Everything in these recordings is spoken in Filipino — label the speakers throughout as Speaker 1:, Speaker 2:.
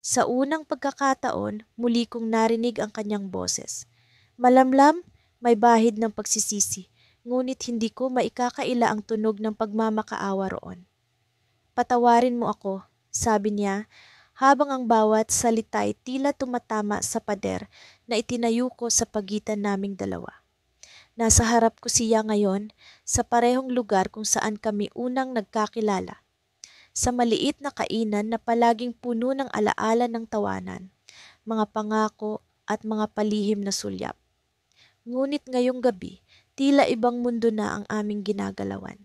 Speaker 1: Sa unang pagkakataon, muli kong narinig ang kanyang boses. Malamlam, may bahid ng pagsisisi, ngunit hindi ko maikakaila ang tunog ng pagmamakaawa roon. Patawarin mo ako, sabi niya, habang ang bawat salita ay tila tumatama sa pader na itinayo ko sa pagitan naming dalawa. Nasa harap ko siya ngayon sa parehong lugar kung saan kami unang nagkakilala. Sa maliit na kainan na palaging puno ng alaala ng tawanan, mga pangako at mga palihim na sulyap. Ngunit ngayong gabi, tila ibang mundo na ang aming ginagalawan.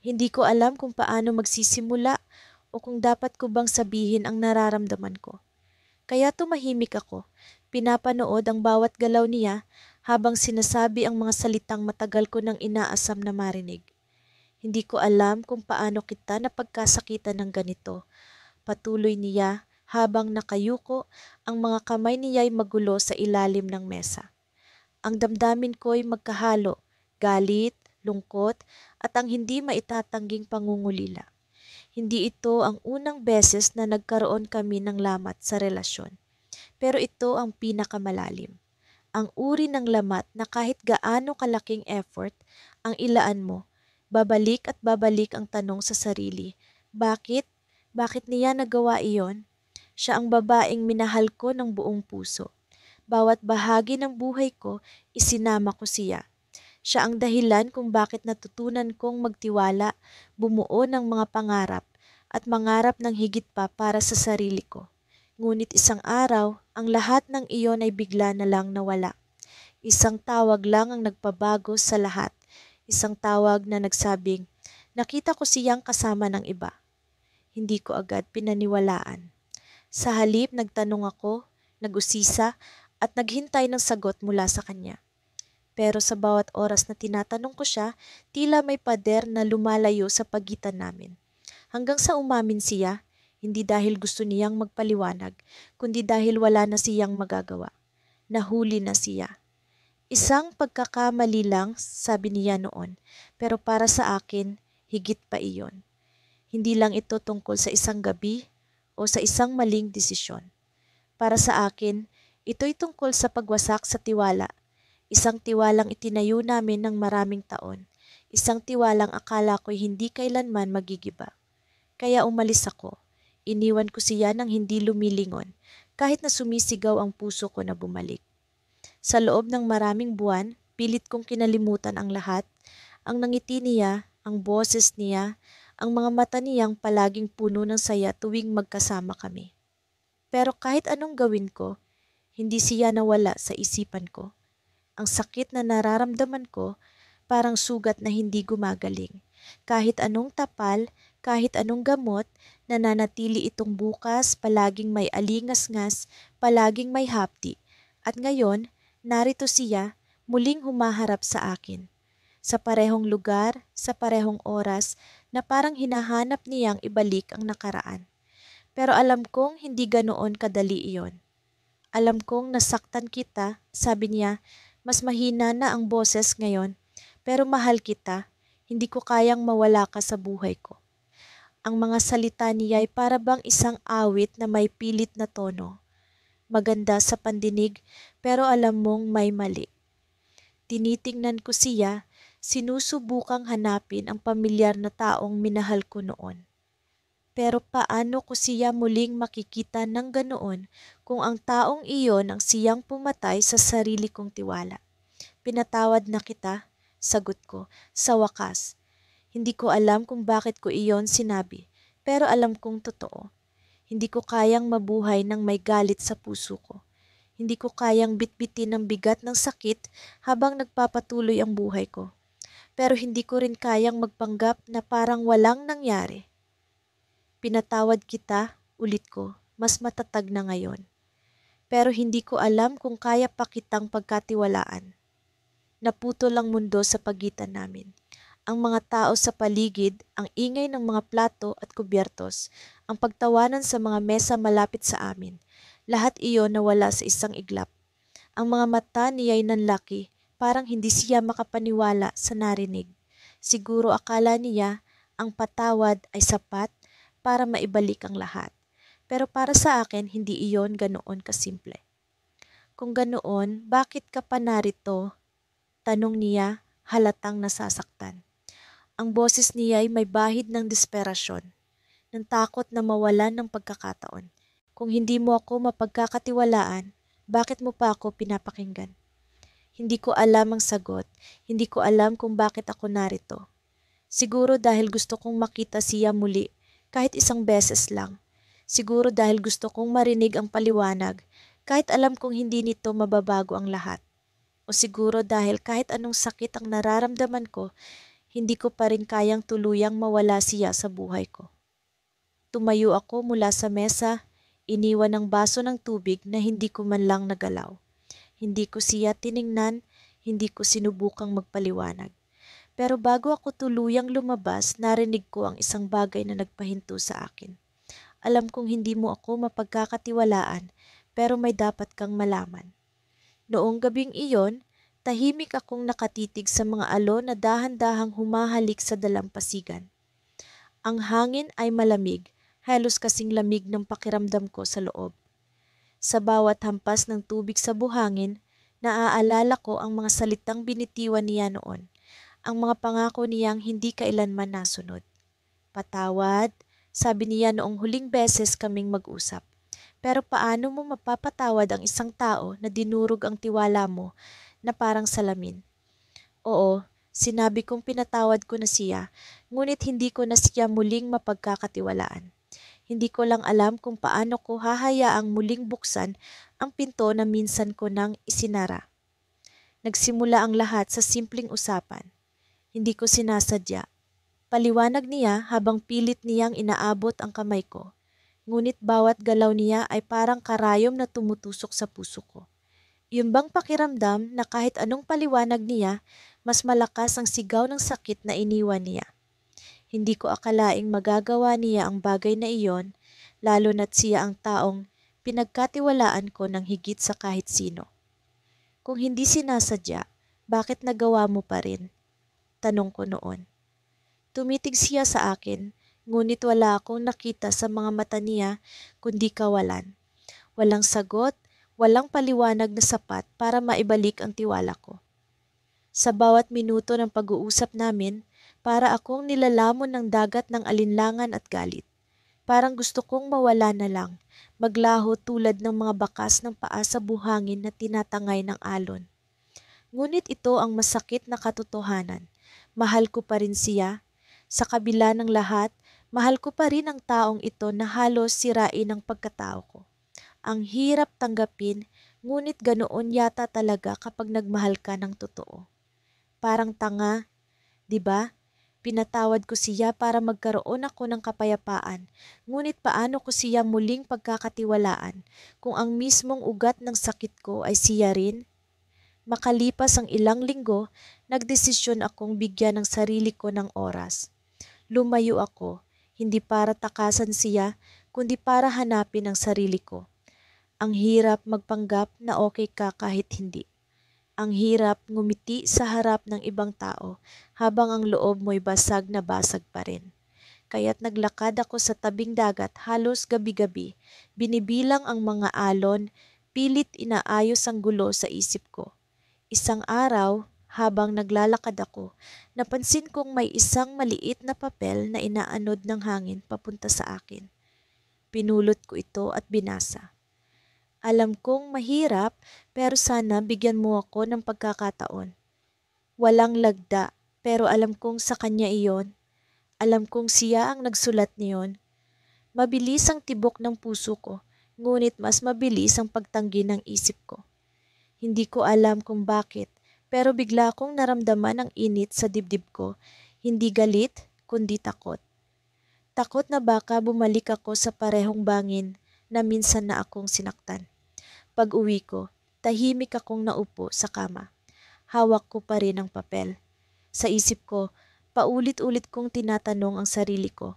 Speaker 1: Hindi ko alam kung paano magsisimula o kung dapat ko bang sabihin ang nararamdaman ko. Kaya tumahimik ako, pinapanood ang bawat galaw niya habang sinasabi ang mga salitang matagal ko nang inaasam na marinig. Hindi ko alam kung paano kita napagkasakitan ng ganito. Patuloy niya habang nakayuko, ang mga kamay niya'y magulo sa ilalim ng mesa. Ang damdamin ko'y magkahalo, galit, lungkot, at ang hindi maitatangging pangungulila. Hindi ito ang unang beses na nagkaroon kami ng lamat sa relasyon. Pero ito ang pinakamalalim. Ang uri ng lamat na kahit gaano kalaking effort ang ilaan mo, babalik at babalik ang tanong sa sarili, bakit? Bakit niya nagawa iyon? Siya ang babaeng minahal ko ng buong puso. Bawat bahagi ng buhay ko, isinama ko siya. Siya ang dahilan kung bakit natutunan kong magtiwala, bumuo ng mga pangarap, at mangarap ng higit pa para sa sarili ko. Ngunit isang araw, ang lahat ng iyon ay bigla na lang nawala. Isang tawag lang ang nagpabago sa lahat. Isang tawag na nagsabing, nakita ko siyang kasama ng iba. Hindi ko agad pinaniwalaan. Sa halip, nagtanong ako, nag-usisa, at naghintay ng sagot mula sa kanya. Pero sa bawat oras na tinatanong ko siya, tila may pader na lumalayo sa pagitan namin. Hanggang sa umamin siya, hindi dahil gusto niyang magpaliwanag, kundi dahil wala na siyang magagawa. Nahuli na siya. Isang pagkakamali lang, sabi niya noon, pero para sa akin, higit pa iyon. Hindi lang ito tungkol sa isang gabi o sa isang maling desisyon. Para sa akin, ito'y tungkol sa pagwasak sa tiwala. Isang tiwalang itinayo namin ng maraming taon. Isang tiwalang akala ko'y hindi kailanman magigiba. Kaya umalis ako. Iniwan ko siya nang hindi lumilingon, kahit na sumisigaw ang puso ko na bumalik. Sa loob ng maraming buwan, pilit kong kinalimutan ang lahat, ang nangiti niya, ang boses niya, ang mga mata niyang palaging puno ng saya tuwing magkasama kami. Pero kahit anong gawin ko, hindi siya nawala sa isipan ko. Ang sakit na nararamdaman ko, parang sugat na hindi gumagaling. Kahit anong tapal, kahit anong gamot, nananatili itong bukas, palaging may alingas-ngas, palaging may hapdi. At ngayon, narito siya, muling humaharap sa akin. Sa parehong lugar, sa parehong oras, na parang hinahanap niyang ibalik ang nakaraan. Pero alam kong hindi ganoon kadali iyon. Alam kong nasaktan kita, sabi niya, mas mahina na ang boses ngayon, pero mahal kita, hindi ko kayang mawala ka sa buhay ko. Ang mga salita niya ay para bang isang awit na may pilit na tono. Maganda sa pandinig, pero alam mong may mali. Tinitingnan ko siya, sinusubukang hanapin ang pamilyar na taong minahal ko noon. Pero paano ko siya muling makikita ng ganoon kung ang taong iyon ang siyang pumatay sa sarili kong tiwala? Pinatawad na kita, sagot ko, sa wakas. Hindi ko alam kung bakit ko iyon sinabi, pero alam kong totoo. Hindi ko kayang mabuhay ng may galit sa puso ko. Hindi ko kayang bitbitin ang bigat ng sakit habang nagpapatuloy ang buhay ko. Pero hindi ko rin kayang magpanggap na parang walang nangyari. Pinatawad kita, ulit ko, mas matatag na ngayon. Pero hindi ko alam kung kaya pa kitang pagkatiwalaan. Naputol ang mundo sa pagitan namin. Ang mga tao sa paligid, ang ingay ng mga plato at kubyertos, ang pagtawanan sa mga mesa malapit sa amin. Lahat iyon nawala sa isang iglap. Ang mga mata niya'y nanlaki, parang hindi siya makapaniwala sa narinig. Siguro akala niya ang patawad ay sapat para maibalik ang lahat. Pero para sa akin, hindi iyon ganoon kasimple. Kung ganoon, bakit ka pa narito? Tanong niya, halatang nasasaktan. Ang boses niya ay may bahid ng desperasyon, ng takot na mawalan ng pagkakataon. Kung hindi mo ako mapagkakatiwalaan, bakit mo pa ako pinapakinggan? Hindi ko alam ang sagot, hindi ko alam kung bakit ako narito. Siguro dahil gusto kong makita siya muli, kahit isang beses lang. Siguro dahil gusto kong marinig ang paliwanag, kahit alam kong hindi nito mababago ang lahat. O siguro dahil kahit anong sakit ang nararamdaman ko, hindi ko pa rin kayang tuluyang mawala siya sa buhay ko. Tumayo ako mula sa mesa, iniwan ang baso ng tubig na hindi ko man lang nagalaw. Hindi ko siya tiningnan, hindi ko sinubukang magpaliwanag. Pero bago ako tuluyang lumabas, narinig ko ang isang bagay na nagpahinto sa akin. Alam kong hindi mo ako mapagkakatiwalaan, pero may dapat kang malaman. Noong gabing iyon, tahimik akong nakatitig sa mga alon na dahan-dahang humahalik sa dalampasigan. Ang hangin ay malamig, halos kasing lamig ng pakiramdam ko sa loob. Sa bawat hampas ng tubig sa buhangin, naaalala ko ang mga salitang binitiwan niya noon, ang mga pangako niyang hindi kailanman nasunod. Patawad, sabi niya noong huling beses kaming mag-usap. Pero paano mo mapapatawad ang isang tao na dinurog ang tiwala mo na parang salamin? Oo, sinabi kong pinatawad ko na siya, ngunit hindi ko na siya muling mapagkakatiwalaan. Hindi ko lang alam kung paano ko hahayaang muling buksan ang pinto na minsan ko nang isinara. Nagsimula ang lahat sa simpleng usapan. Hindi ko sinasadya. Paliwanag niya habang pilit niyang inaabot ang kamay ko. Ngunit bawat galaw niya ay parang karayom na tumutusok sa puso ko. Yung bang pakiramdam na kahit anong paliwanag niya, mas malakas ang sigaw ng sakit na iniwan niya. Hindi ko akalaing magagawa niya ang bagay na iyon, lalo na't siya ang taong pinagkatiwalaan ko ng higit sa kahit sino. Kung hindi sinasadya, bakit nagawa mo pa rin? Tanong ko noon. Tumitig siya sa akin, ngunit wala akong nakita sa mga mata niya kundi kawalan. Walang sagot, walang paliwanag na sapat para maibalik ang tiwala ko. Sa bawat minuto ng pag-uusap namin, para akong nilalamon ng dagat ng alinlangan at galit. Parang gusto kong mawala na lang, maglaho tulad ng mga bakas ng paa sa buhangin na tinatangay ng alon. Ngunit ito ang masakit na katotohanan. Mahal ko pa rin siya. Sa kabila ng lahat, mahal ko pa rin ang taong ito na halos sirain ang pagkatao ko. Ang hirap tanggapin, ngunit ganoon yata talaga kapag nagmahal ka ng totoo. Parang tanga, di ba? Pinatawad ko siya para magkaroon ako ng kapayapaan, ngunit paano ko siya muling pagkakatiwalaan kung ang mismong ugat ng sakit ko ay siya rin? Makalipas ang ilang linggo, nagdesisyon akong bigyan ng sarili ko ng oras. Lumayo ako, hindi para takasan siya, kundi para hanapin ang sarili ko. Ang hirap magpanggap na okay ka kahit hindi. Ang hirap ngumiti sa harap ng ibang tao habang ang loob mo'y basag na basag pa rin. Kaya't naglakad ako sa tabing dagat halos gabi-gabi, binibilang ang mga alon, pilit inaayos ang gulo sa isip ko. Isang araw, habang naglalakad ako, napansin kong may isang maliit na papel na inaanod ng hangin papunta sa akin. Pinulot ko ito at binasa. Alam kong mahirap, pero sana bigyan mo ako ng pagkakataon. Walang lagda, pero alam kong sa kanya iyon. Alam kong siya ang nagsulat niyon. Mabilis ang tibok ng puso ko, ngunit mas mabilis ang pagtanggi ng isip ko. Hindi ko alam kung bakit, pero bigla akong naramdaman ang init sa dibdib ko. Hindi galit, kundi takot. Takot na baka bumalik ako sa parehong bangin na minsan na akong sinaktan. Pag-uwi ko, tahimik akong naupo sa kama. Hawak ko pa rin ang papel. Sa isip ko, paulit-ulit kong tinatanong ang sarili ko.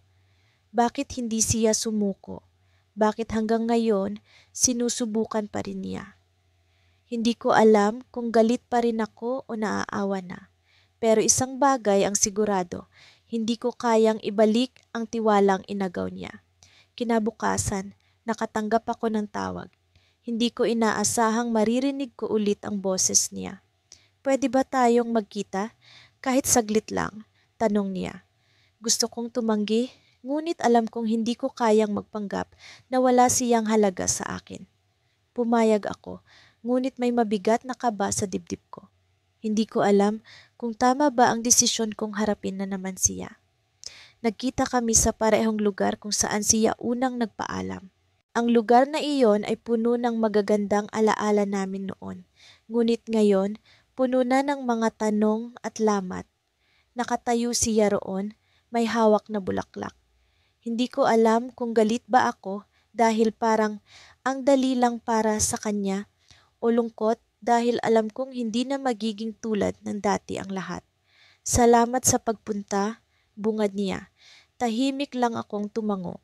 Speaker 1: Bakit hindi siya sumuko? Bakit hanggang ngayon, sinusubukan pa rin niya? Hindi ko alam kung galit pa rin ako o naaawa na. Pero isang bagay ang sigurado, hindi ko kayang ibalik ang tiwalang inagaw niya. Kinabukasan, Nakatanggap ako ng tawag. Hindi ko inaasahang maririnig ko ulit ang boses niya. Pwede ba tayong magkita? Kahit saglit lang, tanong niya. Gusto kong tumanggi, ngunit alam kong hindi ko kayang magpanggap na wala siyang halaga sa akin. Pumayag ako, ngunit may mabigat na kaba sa dibdib ko. Hindi ko alam kung tama ba ang desisyon kong harapin na naman siya. Nagkita kami sa parehong lugar kung saan siya unang nagpaalam. Ang lugar na iyon ay puno ng magagandang alaala namin noon. Ngunit ngayon, puno na ng mga tanong at lamat. Nakatayo siya roon, may hawak na bulaklak. Hindi ko alam kung galit ba ako dahil parang ang dali lang para sa kanya o lungkot dahil alam kong hindi na magiging tulad ng dati ang lahat. Salamat sa pagpunta, bungad niya. Tahimik lang akong tumango.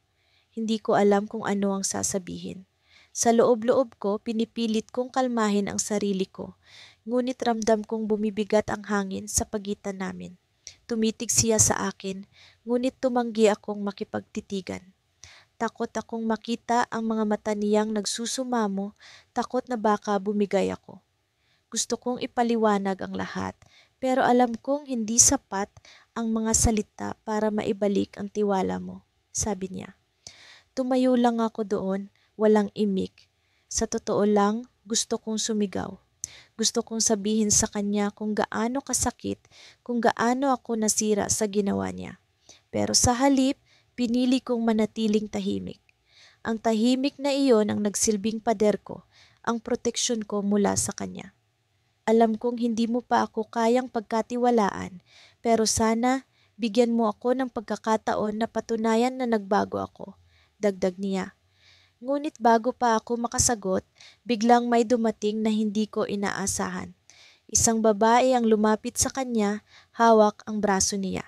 Speaker 1: Hindi ko alam kung ano ang sasabihin. Sa loob-loob ko, pinipilit kong kalmahin ang sarili ko. Ngunit ramdam kong bumibigat ang hangin sa pagitan namin. Tumitig siya sa akin, ngunit tumanggi akong makipagtitigan. Takot akong makita ang mga mata niyang nagsusumamo, takot na baka bumigay ako. Gusto kong ipaliwanag ang lahat, pero alam kong hindi sapat ang mga salita para maibalik ang tiwala mo, sabi niya. Tumayo lang ako doon, walang imik. Sa totoo lang, gusto kong sumigaw. Gusto kong sabihin sa kanya kung gaano kasakit, kung gaano ako nasira sa ginawa niya. Pero sa halip, pinili kong manatiling tahimik. Ang tahimik na iyon ang nagsilbing pader ko, ang proteksyon ko mula sa kanya. Alam kong hindi mo pa ako kayang pagkatiwalaan, pero sana bigyan mo ako ng pagkakataon na patunayan na nagbago ako, dagdag niya. Ngunit bago pa ako makasagot, biglang may dumating na hindi ko inaasahan. Isang babae ang lumapit sa kanya, hawak ang braso niya.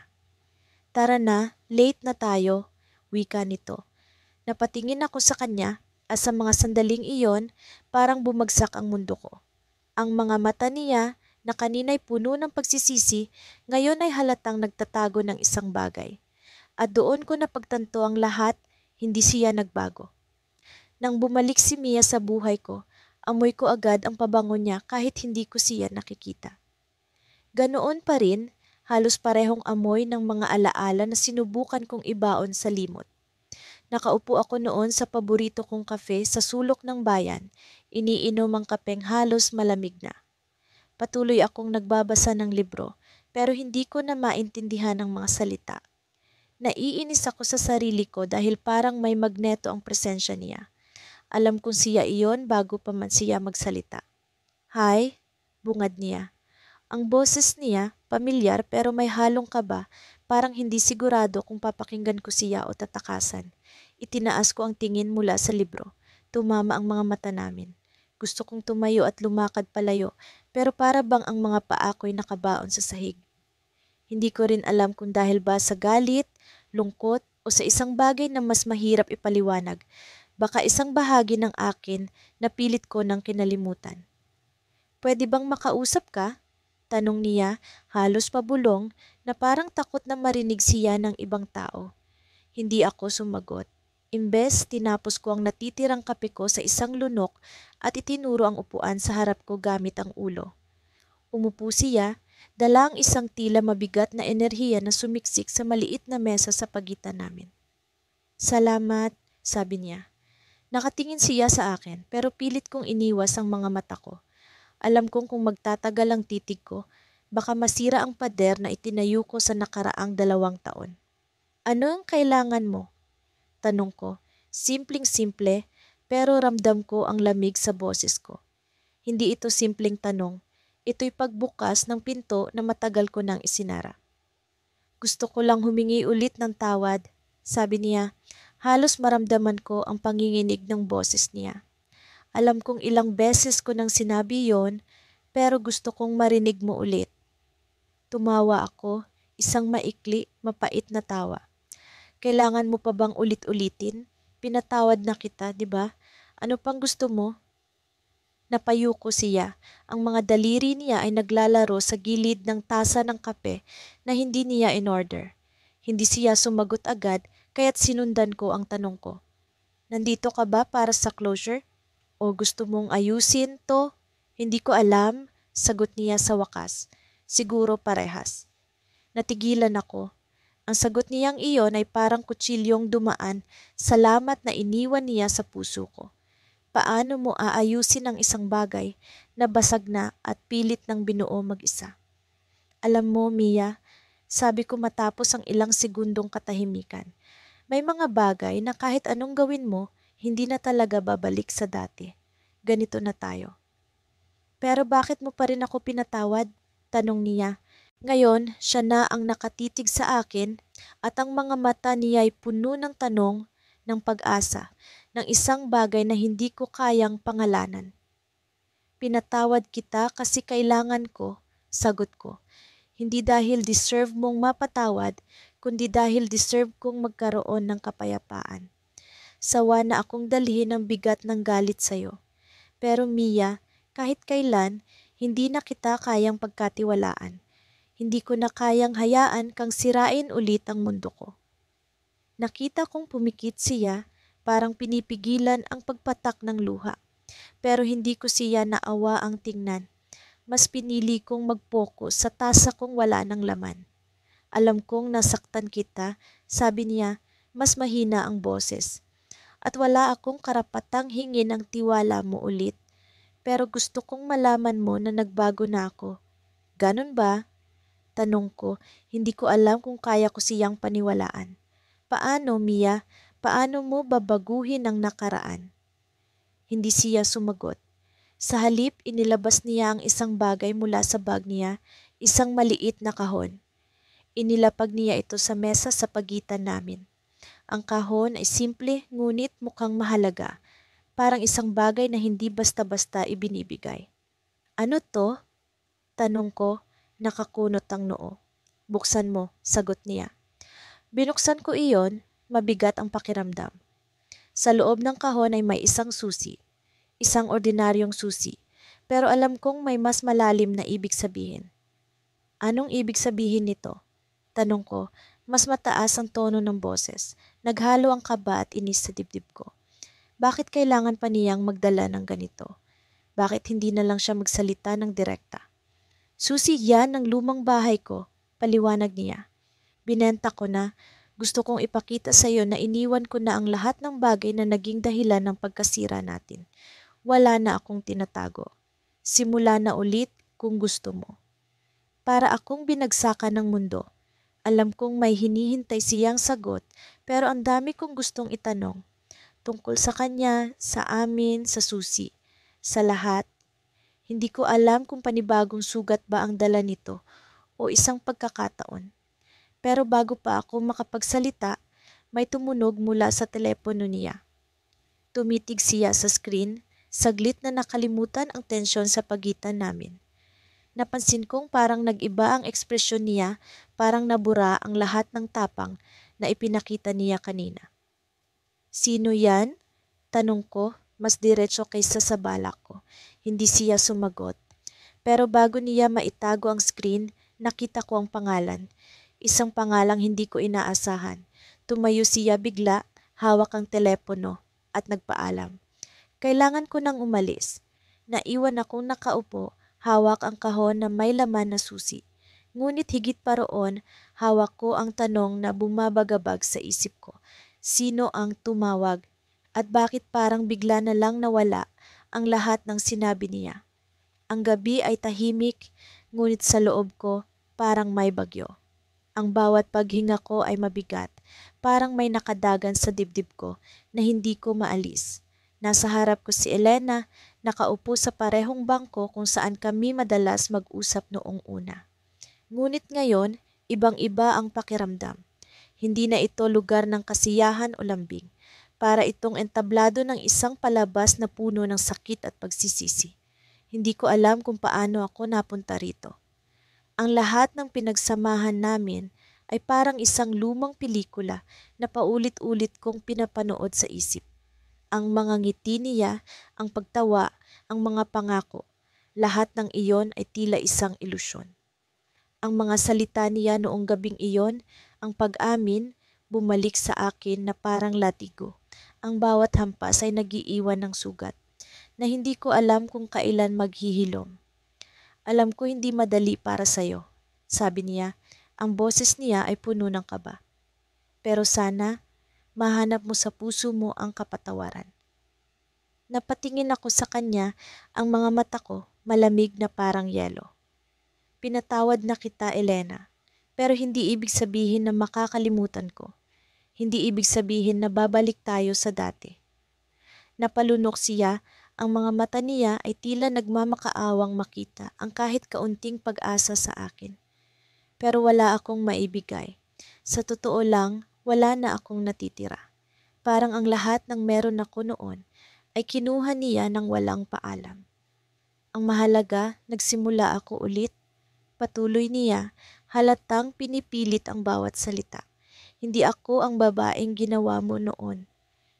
Speaker 1: Tara na, late na tayo, wika nito. Napatingin ako sa kanya at sa mga sandaling iyon, parang bumagsak ang mundo ko. Ang mga mata niya na kanina'y puno ng pagsisisi, ngayon ay halatang nagtatago ng isang bagay. At doon ko napagtanto ang lahat, hindi siya nagbago. Nang bumalik si Mia sa buhay ko, amoy ko agad ang pabango niya kahit hindi ko siya nakikita. Ganoon pa rin, halos parehong amoy ng mga alaala na sinubukan kong ibaon sa limot. Nakaupo ako noon sa paborito kong kafe sa sulok ng bayan, iniinom ang kapeng halos malamig na. Patuloy akong nagbabasa ng libro, pero hindi ko na maintindihan ang mga salita. Naiinis ako sa sarili ko dahil parang may magneto ang presensya niya. Alam kong siya iyon bago pa man siya magsalita. Hi, bungad niya. Ang boses niya, pamilyar pero may halong kaba, parang hindi sigurado kung papakinggan ko siya o tatakasan. Itinaas ko ang tingin mula sa libro. Tumama ang mga mata namin. Gusto kong tumayo at lumakad palayo, pero para bang ang mga paa ko'y nakabaon sa sahig. Hindi ko rin alam kung dahil ba sa galit, lungkot, o sa isang bagay na mas mahirap ipaliwanag. Baka isang bahagi ng akin na pilit ko ng kinalimutan. Pwede bang makausap ka? Tanong niya, halos pabulong, na parang takot na marinig siya ng ibang tao. Hindi ako sumagot. Imbes, tinapos ko ang natitirang kape ko sa isang lunok at itinuro ang upuan sa harap ko gamit ang ulo. Umupo siya, dala ang isang tila mabigat na enerhiya na sumiksik sa maliit na mesa sa pagitan namin. Salamat, sabi niya. Nakatingin siya sa akin pero pilit kong iniwas ang mga mata ko. Alam kong kung magtatagal ang titig ko, baka masira ang pader na itinayo ko sa nakaraang 2 taon. Ano ang kailangan mo? Tanong ko. Simpleng-simple, pero ramdam ko ang lamig sa boses ko. Hindi ito simpleng tanong. Ito'y pagbukas ng pinto na matagal ko nang isinara. Gusto ko lang humingi ulit ng tawad, sabi niya. Halos maramdaman ko ang panginginig ng boses niya. Alam kong ilang beses ko nang sinabi yon, pero gusto kong marinig mo ulit. Tumawa ako, isang maikli, mapait na tawa. Kailangan mo pa bang ulit-ulitin? Pinatawad na kita, di ba? Ano pang gusto mo? Napayuko siya. Ang mga daliri niya ay naglalaro sa gilid ng tasa ng kape na hindi niya in order. Hindi siya sumagot agad kaya't sinundan ko ang tanong ko. Nandito ka ba para sa closure? O gusto mong ayusin to? Hindi ko alam, sagot niya sa wakas. Siguro parehas. Natigilan ako. Ang sagot niyang iyon ay parang kutsilyong dumaan, salamat na iniwan niya sa puso ko. Paano mo aayusin ang isang bagay na basag na at pilit ng binuo mag-isa? Alam mo, Mia, sabi ko matapos ang ilang segundong katahimikan, may mga bagay na kahit anong gawin mo, hindi na talaga babalik sa dati. Ganito na tayo. Pero bakit mo pa rin ako pinatawad? Tanong niya. Ngayon, siya na ang nakatitig sa akin at ang mga mata niya ay puno ng tanong, ng pag-asa, ng isang bagay na hindi ko kayang pangalanan. Pinatawad kita kasi kailangan ko, sagot ko. Hindi dahil deserve mong mapatawad, kundi dahil deserve kong magkaroon ng kapayapaan. Sawa na akong dalhin ang bigat ng galit sa'yo. Pero Mia, kahit kailan, hindi na kita kayang pagkatiwalaan. Hindi ko na kayang hayaan kang sirain ulit ang mundo ko. Nakita kong pumikit siya, parang pinipigilan ang pagpatak ng luha. Pero hindi ko siya naawa ang tingnan. Mas pinili kong mag-focus sa tasa kong wala ng laman. Alam kong nasaktan kita, sabi niya, mas mahina ang boses. At wala akong karapatang hingin ang tiwala mo ulit. Pero gusto kong malaman mo na nagbago na ako. Ganon ba? Tanong ko, hindi ko alam kung kaya ko siyang paniwalaan. Paano, Mia? Paano mo babaguhin ang nakaraan? Hindi siya sumagot. Sa halip, inilabas niya ang isang bagay mula sa bag niya, isang maliit na kahon. Inilapag niya ito sa mesa sa pagitan namin. Ang kahon ay simple ngunit mukhang mahalaga, parang isang bagay na hindi basta-basta ibinibigay. Ano to? Tanong ko, nakakunot ang noo. Buksan mo, sagot niya. Binuksan ko iyon, mabigat ang pakiramdam. Sa loob ng kahon ay may isang susi. Isang ordinaryong susi. Pero alam kong may mas malalim na ibig sabihin. Anong ibig sabihin nito? Tanong ko, mas mataas ang tono ng boses. Naghalo ang kaba at inis sa dibdib ko. Bakit kailangan pa niyang magdala ng ganito? Bakit hindi na lang siya magsalita ng direkta? Susi, yan ang lumang bahay ko, paliwanag niya. Binenta ko na, gusto kong ipakita sa iyo na iniwan ko na ang lahat ng bagay na naging dahilan ng pagkasira natin. Wala na akong tinatago. Simula na ulit kung gusto mo. Para akong binagsakan ng mundo. Alam kong may hinihintay siyang sagot, pero ang dami kong gustong itanong. Tungkol sa kanya, sa amin, sa susi, sa lahat. Hindi ko alam kung panibagong sugat ba ang dala nito o isang pagkakataon. Pero bago pa ako makapagsalita, may tumunog mula sa telepono niya. Tumitig siya sa screen, saglit na nakalimutan ang tensyon sa pagitan namin. Napansin kong parang nag-iba ang ekspresyon niya, parang nabura ang lahat ng tapang na ipinakita niya kanina. Sino yan? Tanong ko, mas diretso kaysa sa balak ko. Hindi siya sumagot. Pero bago niya maitago ang screen, nakita ko ang pangalan. Isang pangalang hindi ko inaasahan. Tumayo siya bigla, hawak ang telepono, at nagpaalam. Kailangan ko nang umalis. Naiwan akong nakaupo, hawak ang kahon na may laman na susi. Ngunit higit pa roon, hawak ko ang tanong na bumabagabag sa isip ko. Sino ang tumawag? At bakit parang bigla na lang nawala ang lahat ng sinabi niya? Ang gabi ay tahimik, ngunit sa loob ko parang may bagyo. Ang bawat paghinga ko ay mabigat, parang may nakadagan sa dibdib ko na hindi ko maalis. Nasa harap ko si Elena, nakaupo sa parehong bangko kung saan kami madalas mag-usap noong una. Ngunit ngayon, ibang-iba ang pakiramdam. Hindi na ito lugar ng kasiyahan o lambing. Para itong entablado ng isang palabas na puno ng sakit at pagsisisi. Hindi ko alam kung paano ako napunta rito. Ang lahat ng pinagsamahan namin ay parang isang lumang pelikula na paulit-ulit kong pinapanood sa isip. Ang mga ngiti niya, ang pagtawa, ang mga pangako, lahat ng iyon ay tila isang ilusyon. Ang mga salita niya noong gabing iyon, ang pag-amin, bumalik sa akin na parang latigo. Ang bawat hampas ay nagiiwan ng sugat na hindi ko alam kung kailan maghihilom. Alam ko hindi madali para sa'yo, sabi niya. Ang boses niya ay puno ng kaba. Pero sana, mahanap mo sa puso mo ang kapatawaran. Napatingin ako sa kanya, ang mga mata ko malamig na parang yelo. Pinatawad na kita, Elena, pero hindi ibig sabihin na makakalimutan ko. Hindi ibig sabihin na babalik tayo sa dati. Napalunok siya, ang mga mata niya ay tila nagmamakaawang makita ang kahit kaunting pag-asa sa akin. Pero wala akong maibigay. Sa totoo lang, wala na akong natitira. Parang ang lahat ng meron ako noon ay kinuha niya ng walang paalam. Ang mahalaga, nagsimula ako ulit. Patuloy niya, halatang pinipilit ang bawat salita. Hindi ako ang babaeng ginawa mo noon.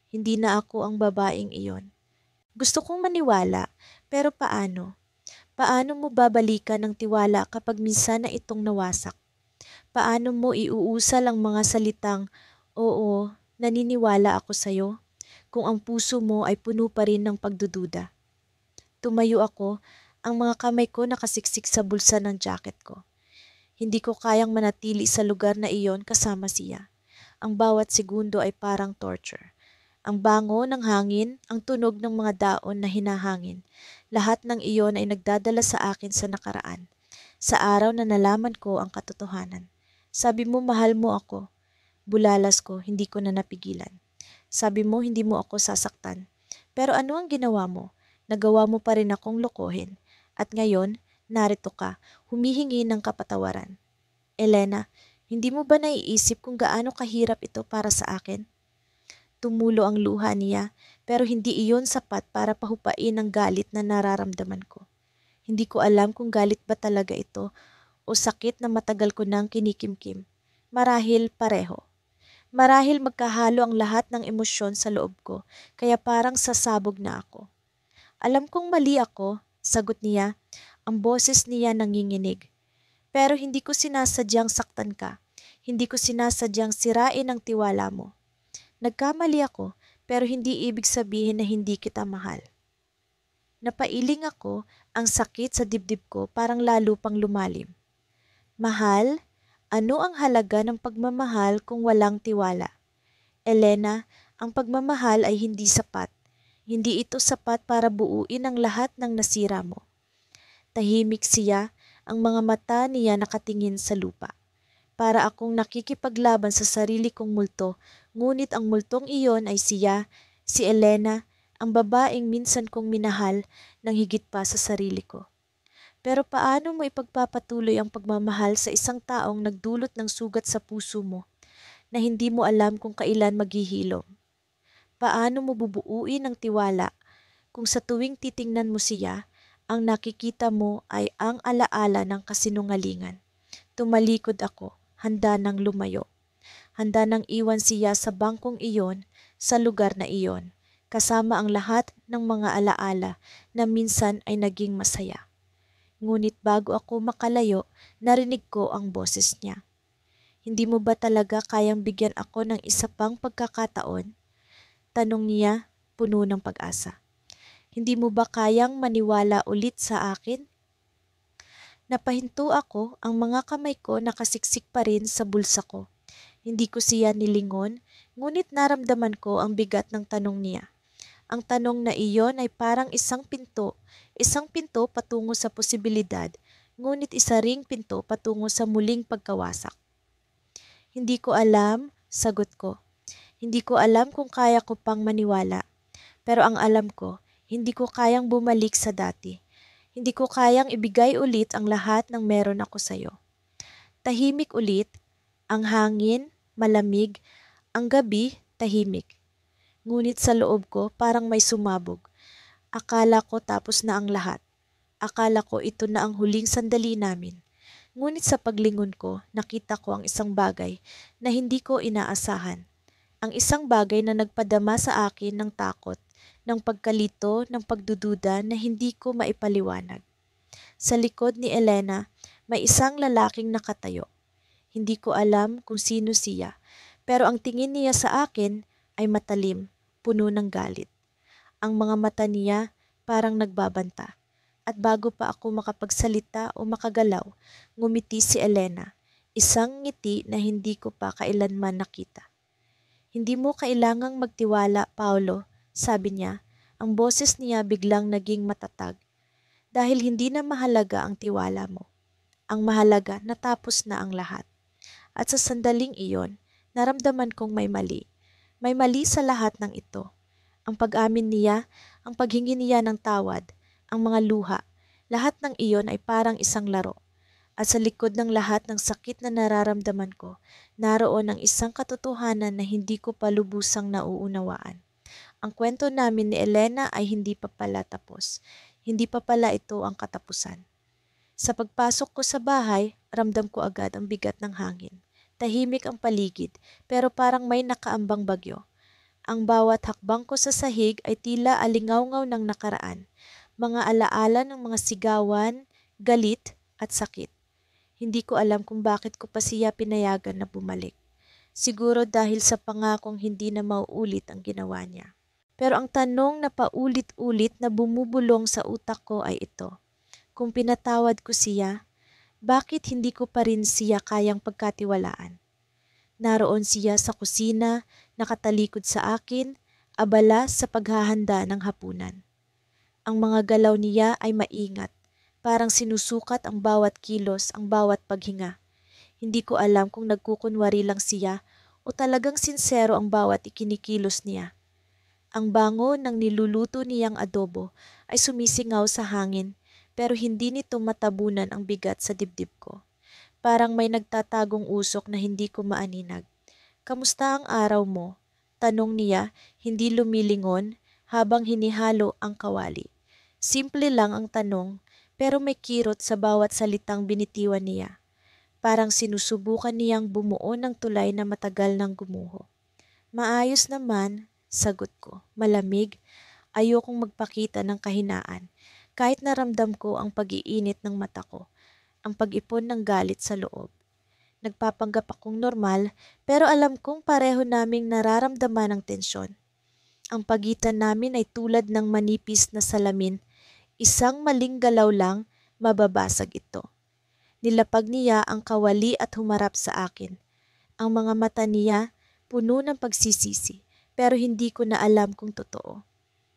Speaker 1: Hindi na ako ang babaeng iyon. Gusto kong maniwala, pero paano? Paano mo babalikan ang tiwala kapag minsan na itong nawasak? Paano mo iuusal ang mga salitang, "Oo, naniniwala ako sa'yo," kung ang puso mo ay puno pa rin ng pagdududa? Tumayo ako, ang mga kamay ko nakasiksik sa bulsa ng jacket ko. Hindi ko kayang manatili sa lugar na iyon kasama siya. Ang bawat segundo ay parang torture. Ang bango ng hangin, ang tunog ng mga daon na hinahangin. Lahat ng iyon ay nagdadala sa akin sa nakaraan. Sa araw na nalaman ko ang katotohanan. Sabi mo mahal mo ako. Bulalas ko, hindi ko na napigilan. Sabi mo hindi mo ako sasaktan. Pero ano ang ginawa mo? Nagawa mo pa rin akong lokohin. At ngayon, narito ka, humihingi ng kapatawaran. Elena, hindi mo ba naiisip kung gaano kahirap ito para sa akin? Tumulo ang luha niya, pero hindi iyon sapat para pahupain ang galit na nararamdaman ko. Hindi ko alam kung galit ba talaga ito o sakit na matagal ko nang kinikimkim. Marahil pareho. Marahil magkahalo ang lahat ng emosyon sa loob ko, kaya parang sasabog na ako. Alam kong mali ako, sagot niya. Ang boses niya nanginginig. Pero hindi ko sinasadyang saktan ka. Hindi ko sinasadyang sirain ang tiwala mo. Nagkamali ako, pero hindi ibig sabihin na hindi kita mahal. Napailing ako, ang sakit sa dibdib ko parang lalo pang lumalim. Mahal? Ano ang halaga ng pagmamahal kung walang tiwala? Elena, ang pagmamahal ay hindi sapat. Hindi ito sapat para buuin ang lahat ng nasira mo. Tahimik siya, ang mga mata niya nakatingin sa lupa. Para akong nakikipaglaban sa sarili kong multo, ngunit ang multong iyon ay siya, si Elena, ang babaeng minsan kong minahal ng higit pa sa sarili ko. Pero paano mo ipagpapatuloy ang pagmamahal sa isang taong nagdulot ng sugat sa puso mo na hindi mo alam kung kailan maghihilom? Paano mo bubuuin ang tiwala kung sa tuwing titingnan mo siya, ang nakikita mo ay ang alaala ng kasinungalingan? Tumalikod ako, handa nang lumayo. Handa nang iwan siya sa bangkong iyon, sa lugar na iyon, kasama ang lahat ng mga alaala na minsan ay naging masaya. Ngunit bago ako makalayo, narinig ko ang boses niya. Hindi mo ba talaga kayang bigyan ako ng isa pang pagkakataon? Tanong niya, puno ng pag-asa. Hindi mo ba kayang maniwala ulit sa akin? Napahinto ako, ang mga kamay ko nakasiksik pa rin sa bulsa ko. Hindi ko siya nilingon, ngunit naramdaman ko ang bigat ng tanong niya. Ang tanong na iyon ay parang isang pinto patungo sa posibilidad, ngunit isa ring pinto patungo sa muling pagkawasak. Hindi ko alam, sagot ko. Hindi ko alam kung kaya ko pang maniwala. Pero ang alam ko, hindi ko kayang bumalik sa dati. Hindi ko kayang ibigay ulit ang lahat ng meron ako sa'yo. Tahimik ulit, ang hangin, malamig, ang gabi, tahimik. Ngunit sa loob ko parang may sumabog. Akala ko tapos na ang lahat. Akala ko ito na ang huling sandali namin. Ngunit sa paglingon ko, nakita ko ang isang bagay na hindi ko inaasahan. Ang isang bagay na nagpadama sa akin ng takot, ng pagkalito, ng pagdududa na hindi ko maipaliwanag. Sa likod ni Elena, may isang lalaking nakatayo. Hindi ko alam kung sino siya, pero ang tingin niya sa akin ay matalim, puno ng galit. Ang mga mata niya parang nagbabanta. At bago pa ako makapagsalita o makagalaw, ngumiti si Elena. Isang ngiti na hindi ko pa kailanman nakita. Hindi mo kailangang magtiwala, Paolo, sabi niya. Ang boses niya biglang naging matatag. Dahil hindi na mahalaga ang tiwala mo. Ang mahalaga, natapos na ang lahat. At sa sandaling iyon, naramdaman kong may mali. May mali sa lahat ng ito. Ang pag-amin niya, ang paghingi niya ng tawad, ang mga luha, lahat ng iyon ay parang isang laro. At sa likod ng lahat ng sakit na nararamdaman ko, naroon ang isang katotohanan na hindi ko pa lubusang nauunawaan. Ang kwento namin ni Elena ay hindi pa pala tapos. Hindi pa pala ito ang katapusan. Sa pagpasok ko sa bahay, ramdam ko agad ang bigat ng hangin. Tahimik ang paligid, pero parang may nakaambang bagyo. Ang bawat hakbang ko sa sahig ay tila alingawngaw ng nakaraan. Mga alaala ng mga sigawan, galit at sakit. Hindi ko alam kung bakit ko pa siya pinayagan na bumalik. Siguro dahil sa pangakong hindi na mauulit ang ginawa niya. Pero ang tanong na paulit-ulit na bumubulong sa utak ko ay ito. Kung pinatawad ko siya, bakit hindi ko pa rin siya kayang pagkatiwalaan? Naroon siya sa kusina, nakatalikod sa akin, abala sa paghahanda ng hapunan. Ang mga galaw niya ay maingat, parang sinusukat ang bawat kilos, ang bawat paghinga. Hindi ko alam kung nagkukunwari lang siya o talagang sinsero ang bawat ikinikilos niya. Ang bango ng niluluto niyang adobo ay sumisingaw sa hangin pero hindi nito matabunan ang bigat sa dibdib ko. Parang may nagtatagong usok na hindi ko maaninag. Kamusta ang araw mo? Tanong niya, hindi lumilingon habang hinihalo ang kawali. Simple lang ang tanong pero may kirot sa bawat salitang binitiwan niya. Parang sinusubukan niyang bumuo ng tulay na matagal nang gumuho. Maayos naman, sagot ko. Malamig, ayokong magpakita ng kahinaan. Kahit naramdam ko ang pag-iinit ng mata ko, ang pag-ipon ng galit sa loob. Nagpapanggap akong normal pero alam kong pareho naming nararamdaman ng tensyon. Ang pagitan namin ay tulad ng manipis na salamin. Isang maling galaw lang, mababasag ito. Nilapag niya ang kawali at humarap sa akin. Ang mga mata niya puno ng pagsisisi pero hindi ko na alam kung totoo.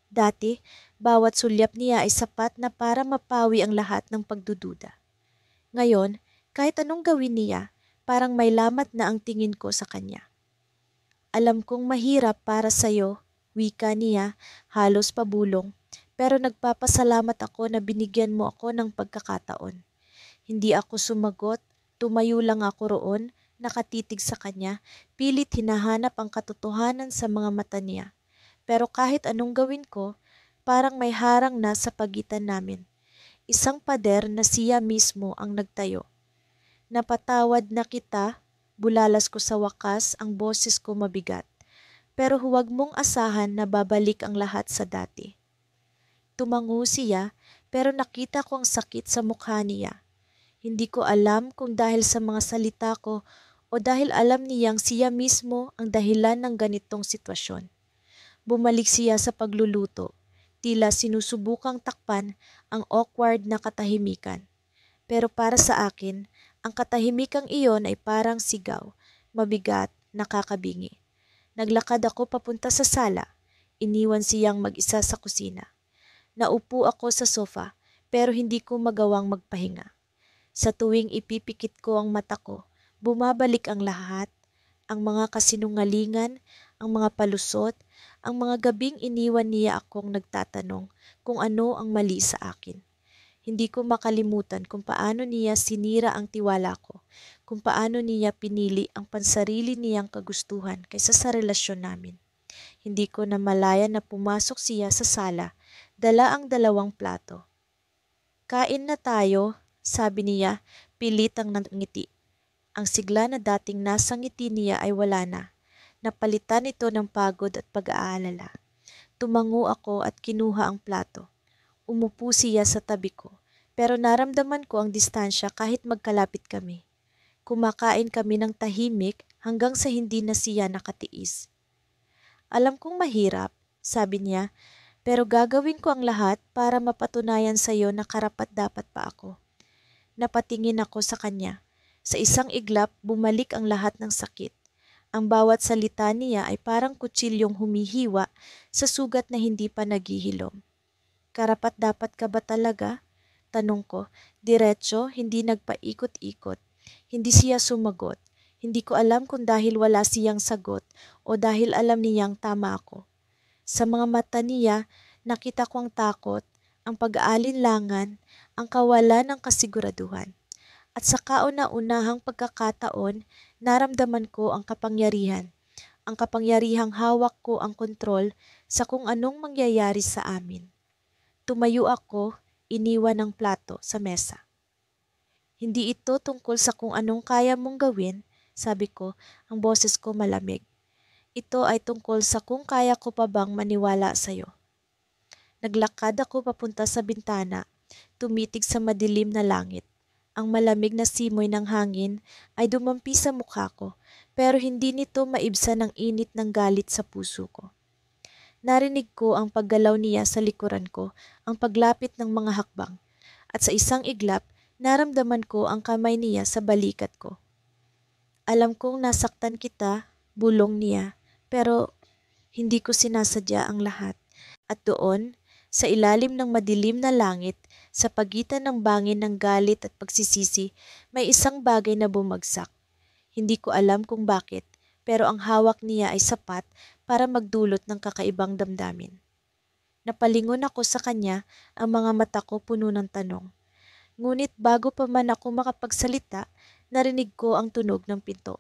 Speaker 1: Dati, bawat sulyap niya ay sapat na para mapawi ang lahat ng pagdududa. Ngayon, kahit anong gawin niya, parang may lamat na ang tingin ko sa kanya. Alam kong mahirap para sa'yo, wika niya, halos pabulong, pero nagpapasalamat ako na binigyan mo ako ng pagkakataon. Hindi ako sumagot, tumayo lang ako roon, nakatitig sa kanya, pilit hinahanap ang katotohanan sa mga mata niya. Pero kahit anong gawin ko, parang may harang na sa pagitan namin. Isang pader na siya mismo ang nagtayo. Napatawad na kita, bulalas ko sa wakas, ang boses ko mabigat. Pero huwag mong asahan na babalik ang lahat sa dati. Tumango siya, pero nakita ko ang sakit sa mukha niya. Hindi ko alam kung dahil sa mga salita ko o dahil alam niyang siya mismo ang dahilan ng ganitong sitwasyon. Bumalik siya sa pagluluto, tila sinusubukang takpan ang awkward na katahimikan. Pero para sa akin, ang katahimikang iyon ay parang sigaw, mabigat, nakakabingi. Naglakad ako papunta sa sala, iniwan siyang mag-isa sa kusina. Naupo ako sa sofa pero hindi ko magawang magpahinga. Sa tuwing ipipikit ko ang mata ko, bumabalik ang lahat, ang mga kasinungalingan, ang mga palusot, ang mga gabing iniwan niya akong nagtatanong kung ano ang mali sa akin. Hindi ko makalimutan kung paano niya sinira ang tiwala ko, kung paano niya pinili ang pansarili niyang kagustuhan kaysa sa relasyon namin. Hindi ko na malaya na pumasok siya sa sala, dala ang 2 plato. Kain na tayo, sabi niya, pilit ang nangiti. Ang sigla na dating nasa ngiti niya ay wala na. Napalitan ito ng pagod at pag-aalala. Tumango ako at kinuha ang plato. Umupo siya sa tabi ko, pero naramdaman ko ang distansya kahit magkalapit kami. Kumakain kami ng tahimik hanggang sa hindi na siya nakatiis. Alam kong mahirap, sabi niya, pero gagawin ko ang lahat para mapatunayan sa iyo na karapat-dapat pa ako. Napatingin ako sa kanya. Sa isang iglap, bumalik ang lahat ng sakit. Ang bawat salita niya ay parang kutsilyong humihiwa sa sugat na hindi pa naghihilom. Karapat-dapat ka ba talaga? Tanong ko, diretso, hindi nagpaikot-ikot. Hindi siya sumagot. Hindi ko alam kung dahil wala siyang sagot o dahil alam niyang tama ako. Sa mga mata niya, nakita ko ang takot, ang pag-aalinlangan, ang kawalan ng kasiguraduhan. At sa kauna-unahang pagkakataon, naramdaman ko ang kapangyarihang hawak ko ang kontrol sa kung anong mangyayari sa amin. Tumayo ako, iniwan ang plato sa mesa. Hindi ito tungkol sa kung anong kaya mong gawin, sabi ko, ang boses ko malamig. Ito ay tungkol sa kung kaya ko pa bang maniwala sa iyo. Naglakad ako papunta sa bintana, tumitig sa madilim na langit. Ang malamig na simoy ng hangin ay dumampi sa mukha ko, pero hindi nito maibsan ang init ng galit sa puso ko. Narinig ko ang paggalaw niya sa likuran ko, ang paglapit ng mga hakbang, at sa isang iglap, naramdaman ko ang kamay niya sa balikat ko. Alam kong nasaktan kita, bulong niya, pero hindi ko sinasadya ang lahat. At doon, sa ilalim ng madilim na langit, sa pagitan ng bangin ng galit at pagsisisi, may isang bagay na bumagsak. Hindi ko alam kung bakit, pero ang hawak niya ay sapat para magdulot ng kakaibang damdamin. Napalingon ako sa kanya, ang mga mata ko puno ng tanong. Ngunit bago pa man ako makapagsalita, narinig ko ang tunog ng pinto.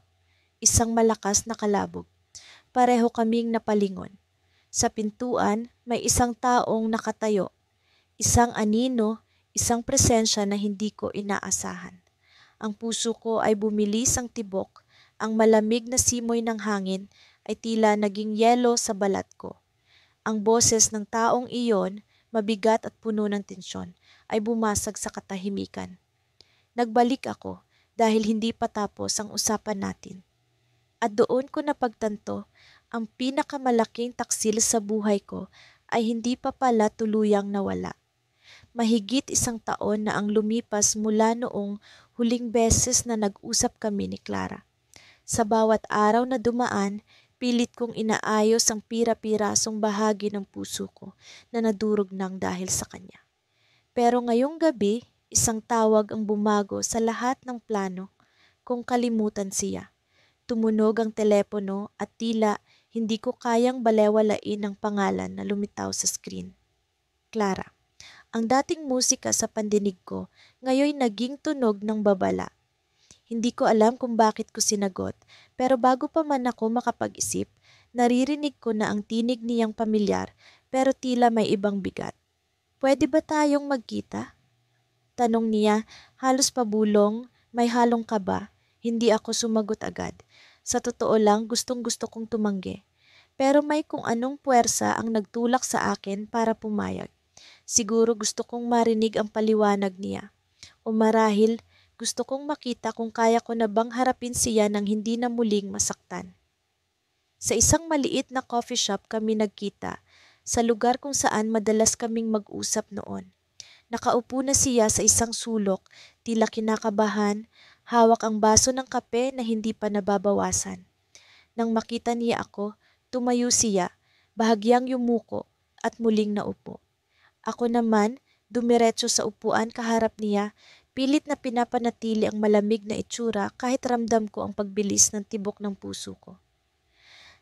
Speaker 1: Isang malakas na kalabog. Pareho kaming napalingon. Sa pintuan, may isang taong nakatayo. Isang anino, isang presensya na hindi ko inaasahan. Ang puso ko ay bumilis ang tibok, ang malamig na simoy ng hangin ay tila naging yelo sa balat ko. Ang boses ng taong iyon, mabigat at puno ng tensyon, ay bumasag sa katahimikan. Nagbalik ako dahil hindi pa tapos ang usapan natin. At doon ko napagtanto, ang pinakamalaking taksil sa buhay ko ay hindi pa pala tuluyang nawala. Mahigit 1 taon na ang lumipas mula noong huling beses na nag-usap kami ni Clara. Sa bawat araw na dumaan, pilit kong inaayos ang pira-pirasong bahagi ng puso ko na nadurog nang dahil sa kanya. Pero ngayong gabi, isang tawag ang bumago sa lahat ng plano kung kalimutan siya. Tumunog ang telepono at tila hindi ko kayang balewalain ang pangalan na lumitaw sa screen. Clara. Ang dating musika sa pandinig ko, ngayon naging tunog ng babala. Hindi ko alam kung bakit ko sinagot, pero bago pa man ako makapag-isip, naririnig ko na ang tinig niyang pamilyar pero tila may ibang bigat. Pwede ba tayong magkita? Tanong niya, halos pabulong, may halong kaba. Hindi ako sumagot agad. Sa totoo lang, gustong-gusto kong tumanggi. Pero may kung anong puwersa ang nagtulak sa akin para pumayag. Siguro gusto kong marinig ang paliwanag niya. O marahil, gusto kong makita kung kaya ko na bang harapin siya nang hindi na muling masaktan. Sa isang maliit na coffee shop kami nagkita, sa lugar kung saan madalas kaming mag-usap noon. Nakaupo na siya sa isang sulok, tila kinakabahan, hawak ang baso ng kape na hindi pa nababawasan. Nang makita niya ako, tumayo siya, bahagyang yumuko at muling naupo. Ako naman, dumiretso sa upuan kaharap niya, pilit na pinapanatili ang malamig na itsura kahit ramdam ko ang pagbilis ng tibok ng puso ko.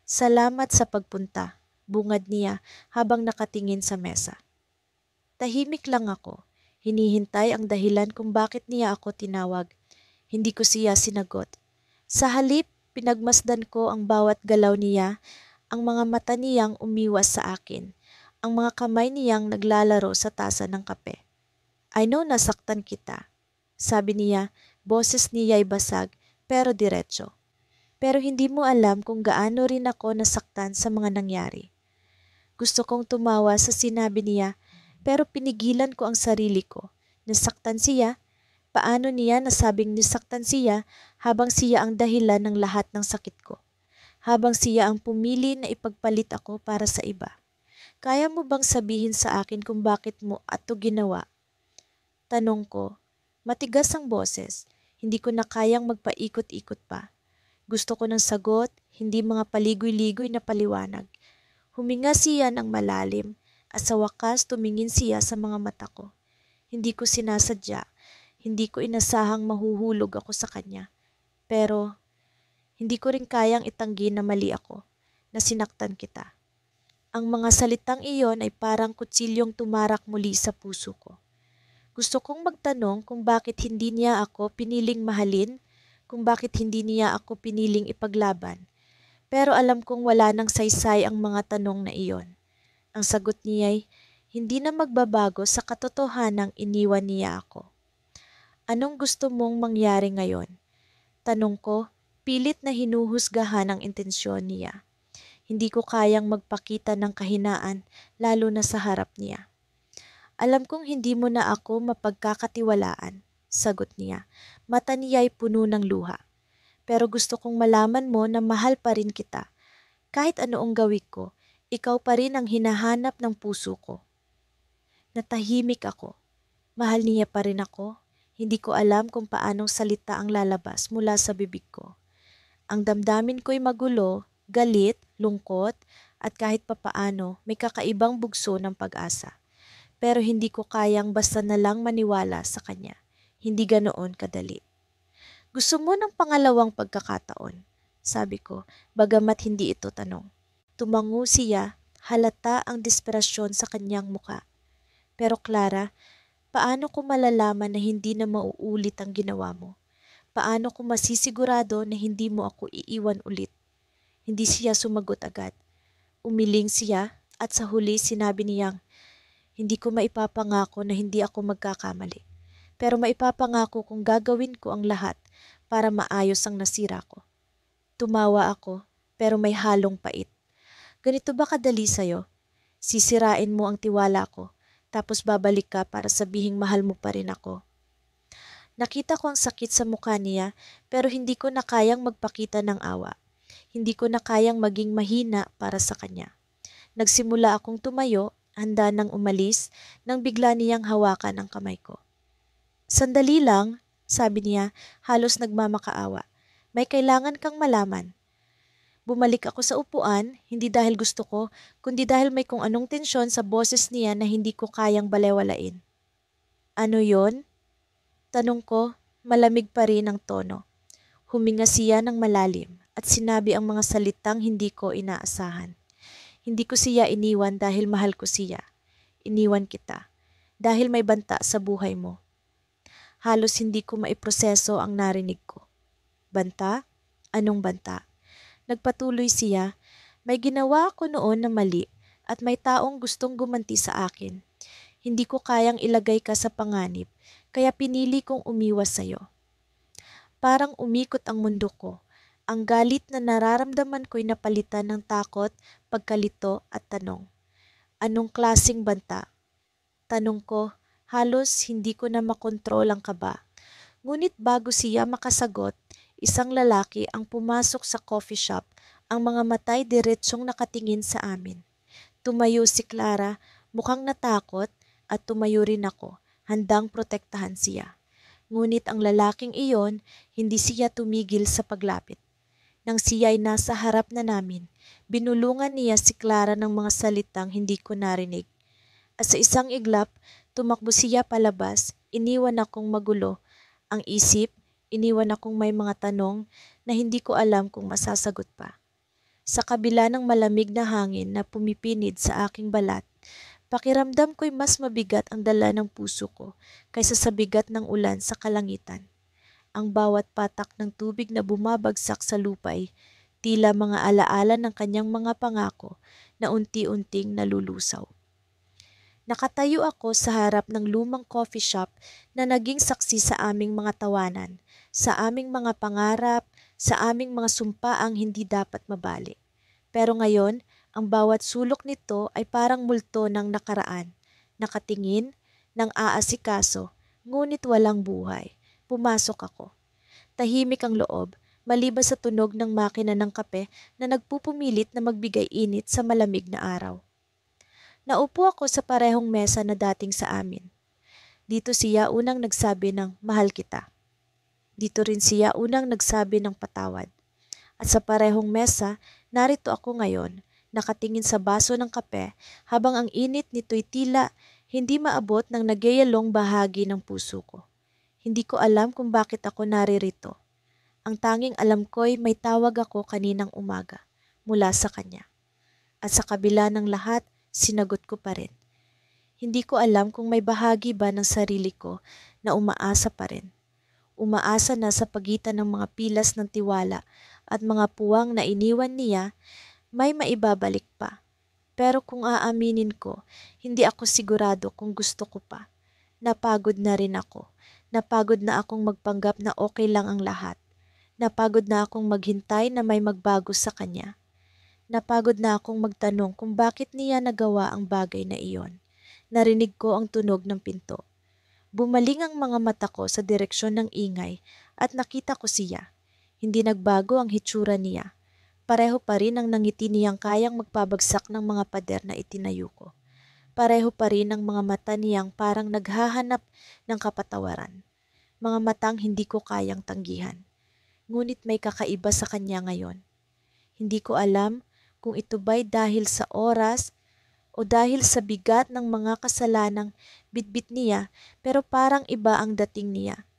Speaker 1: Salamat sa pagpunta, bungad niya habang nakatingin sa mesa. Tahimik lang ako, hinihintay ang dahilan kung bakit niya ako tinawag. Hindi ko siya sinagot. Sa halip, pinagmasdan ko ang bawat galaw niya, ang mga mata niyang umiwas sa akin, ang mga kamay niyang naglalaro sa tasa ng kape. I know nasaktan kita, sabi niya, boses niya ay basag pero diretso. Pero hindi mo alam kung gaano rin ako nasaktan sa mga nangyari. Gusto kong tumawa sa sinabi niya, pero pinigilan ko ang sarili ko. Nasaktan siya? Paano niya nasabing nasaktan siya habang siya ang dahilan ng lahat ng sakit ko? Habang siya ang pumili na ipagpalit ako para sa iba? Kaya mo bang sabihin sa akin kung bakit mo ato ginawa? Tanong ko. Matigas ang boses. Hindi ko na kayang magpaikot-ikot pa. Gusto ko ng sagot, hindi mga paligoy-ligoy na paliwanag. Huminga siya ng malalim at sa wakas tumingin siya sa mga mata ko. Hindi ko sinasadya. Hindi ko inasahang mahuhulog ako sa kanya. Pero hindi ko rin kayang itanggi na mali ako, na sinaktan kita. Ang mga salitang iyon ay parang kutsilyong tumarak muli sa puso ko. Gusto kong magtanong kung bakit hindi niya ako piniling mahalin, kung bakit hindi niya ako piniling ipaglaban. Pero alam kong wala nang saysay ang mga tanong na iyon. Ang sagot niya ay hindi na magbabago sa katotohanang iniwan niya ako. Anong gusto mong mangyari ngayon? Tanong ko, pilit na hinuhusgahan ang intensyon niya. Hindi ko kayang magpakita ng kahinaan, lalo na sa harap niya. Alam kong hindi mo na ako mapagkakatiwalaan, sagot niya. Mata niya ay puno ng luha. Pero gusto kong malaman mo na mahal pa rin kita. Kahit ano ang gawin ko, ikaw pa rin ang hinahanap ng puso ko. Natahimik ako. Mahal niya pa rin ako. Hindi ko alam kung paanong salita ang lalabas mula sa bibig ko. Ang damdamin ko'y magulo, galit, lungkot, at kahit papaano may kakaibang bugso ng pag-asa. Pero hindi ko kayang basta na lang maniwala sa kanya. Hindi ganoon kadali. Gusto mo ng pangalawang pagkakataon? Sabi ko, bagamat hindi ito tanong. Tumango siya, halata ang desperasyon sa kanyang muka. Pero Clara, paano ko malalaman na hindi na mauulit ang ginawa mo? Paano ko masisigurado na hindi mo ako iiwan ulit? Hindi siya sumagot agad. Umiling siya at sa huli sinabi niyang, hindi ko maipapangako na hindi ako magkakamali. Pero maipapangako kung gagawin ko ang lahat para maayos ang nasira ko. Tumawa ako, pero may halong pait. Ganito ba kadali sa'yo? Sisirain mo ang tiwala ko, tapos babalik ka para sabihing mahal mo pa rin ako. Nakita ko ang sakit sa mukha niya, pero hindi ko na kayang magpakita ng awa. Hindi ko na kayang maging mahina para sa kanya. Nagsimula akong tumayo, handa nang umalis, nang bigla niyang hawakan ang kamay ko. Sandali lang, sabi niya, halos nagmamakaawa. May kailangan kang malaman. Bumalik ako sa upuan, hindi dahil gusto ko, kundi dahil may kung anong tensyon sa boses niya na hindi ko kayang balewalain. Ano yon? Tanong ko, malamig pa rin ang tono. Huminga siya ng malalim at sinabi ang mga salitang hindi ko inaasahan. Hindi ko siya iniwan dahil mahal ko siya. Iniwan kita dahil may banta sa buhay mo. Halos hindi ko maiproseso ang narinig ko. Banta? Anong banta? Nagpatuloy siya, may ginawa ako noon na mali at may taong gustong gumanti sa akin. Hindi ko kayang ilagay ka sa panganib, kaya pinili kong umiwas sa'yo. Parang umikot ang mundo ko. Ang galit na nararamdaman ko'y napalitan ng takot, pagkalito at tanong. Anong klaseng banta? Tanong ko, halos hindi ko na makontrol ang kaba. Ngunit bago siya makasagot, isang lalaki ang pumasok sa coffee shop, ang mga matay diretsong nakatingin sa amin. Tumayo si Clara, mukhang natakot, at tumayo rin ako, handang protektahan siya. Ngunit ang lalaking iyon, hindi siya tumigil sa paglapit. Nang siya ay nasa harap na namin, binulungan niya si Clara ng mga salitang hindi ko narinig. At sa isang iglap, tumakbo siya palabas, iniwan akong magulo. Ang isip, iniwan akong may mga tanong na hindi ko alam kung masasagot pa. Sa kabila ng malamig na hangin na pumipinid sa aking balat, pakiramdam ko'y mas mabigat ang dala ng puso ko kaysa sa bigat ng ulan sa kalangitan. Ang bawat patak ng tubig na bumabagsak sa lupa ay tila mga alaala ng kanyang mga pangako na unti-unting nalulusaw. Nakatayo ako sa harap ng lumang coffee shop na naging saksi sa aming mga tawanan, sa aming mga pangarap, sa aming mga sumpaang hindi dapat mabali. Pero ngayon, ang bawat sulok nito ay parang multo ng nakaraan, nakatingin, ng aasikaso, ngunit walang buhay. Pumasok ako. Tahimik ang loob, maliban sa tunog ng makina ng kape na nagpupumilit na magbigay init sa malamig na araw. Naupo ako sa parehong mesa na dating sa amin. Dito siya unang nagsabi ng mahal kita. Dito rin siya unang nagsabi ng patawad. At sa parehong mesa, narito ako ngayon, nakatingin sa baso ng kape habang ang init nito'y tila hindi maabot ng nagyayalong bahagi ng puso ko. Hindi ko alam kung bakit ako naririto. Ang tanging alam ko'y may tawag ako kaninang umaga mula sa kanya. At sa kabila ng lahat, sinagot ko pa rin. Hindi ko alam kung may bahagi ba ng sarili ko na umaasa pa rin. Umaasa na sa pagitan ng mga pilas ng tiwala at mga puwang na iniwan niya, may maibabalik pa. Pero kung aaminin ko, hindi ako sigurado kung gusto ko pa. Napagod na rin ako. Napagod na akong magpanggap na okay lang ang lahat. Napagod na akong maghintay na may magbago sa kanya. Napagod na akong magtanong kung bakit niya nagawa ang bagay na iyon. Narinig ko ang tunog ng pinto. Bumaling ang mga mata ko sa direksyon ng ingay at nakita ko siya. Hindi nagbago ang hitsura niya. Pareho pa rin ang nangiti niyang kayang magpabagsak ng mga pader na itinayo ko. Pareho pa rin ang mga mata niyang parang naghahanap ng kapatawaran. Mga matang hindi ko kayang tanggihan. Ngunit may kakaiba sa kanya ngayon. Hindi ko alam kung ito ba'y dahil sa oras o dahil sa bigat ng mga kasalanang bitbit niya, pero parang iba ang dating niya.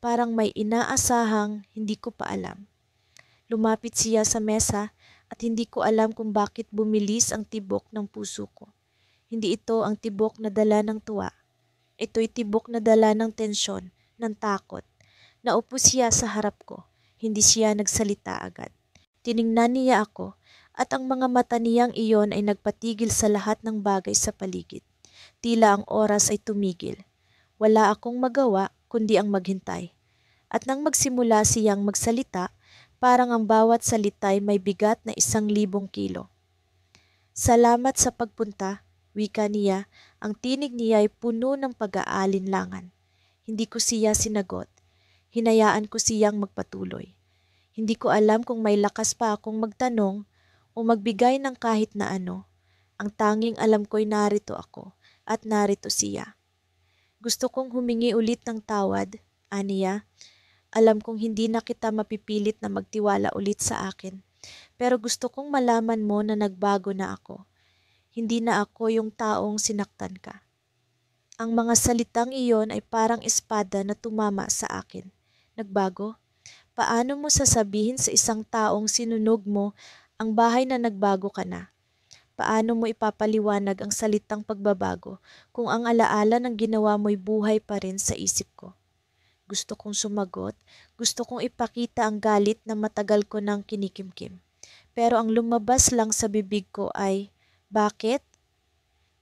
Speaker 1: Parang may inaasahang hindi ko pa alam. Lumapit siya sa mesa at hindi ko alam kung bakit bumilis ang tibok ng puso ko. Hindi ito ang tibok na dala ng tuwa. Ito'y tibok na dala ng tensyon, ng takot. Naupo siya sa harap ko. Hindi siya nagsalita agad. Tiningnan niya ako at ang mga mata niyang iyon ay nagpatigil sa lahat ng bagay sa paligid. Tila ang oras ay tumigil. Wala akong magawa kundi ang maghintay. At nang magsimula siyang magsalita, parang ang bawat salita ay may bigat na 1,000 kilo. Salamat sa pagpunta, wika niya. Ang tinig niya ay puno ng pag-aalinlangan. Hindi ko siya sinagot. Hinayaan ko siyang magpatuloy. Hindi ko alam kung may lakas pa akong magtanong o magbigay ng kahit na ano. Ang tanging alam ko'y narito ako at narito siya. Gusto kong humingi ulit ng tawad, aniya. Alam kong hindi na kita mapipilit na magtiwala ulit sa akin. Pero gusto kong malaman mo na nagbago na ako. Hindi na ako yung taong sinaktan ka. Ang mga salitang iyon ay parang espada na tumama sa akin. Nagbago? Paano mo sasabihin sa isang taong sinunog mo ang bahay na nagbago ka na? Paano mo ipapaliwanag ang salitang pagbabago kung ang alaala ng ginawa mo'y buhay pa rin sa isip ko? Gusto kong sumagot, gusto kong ipakita ang galit na matagal ko nang kinikimkim. Pero ang lumabas lang sa bibig ko ay, bakit?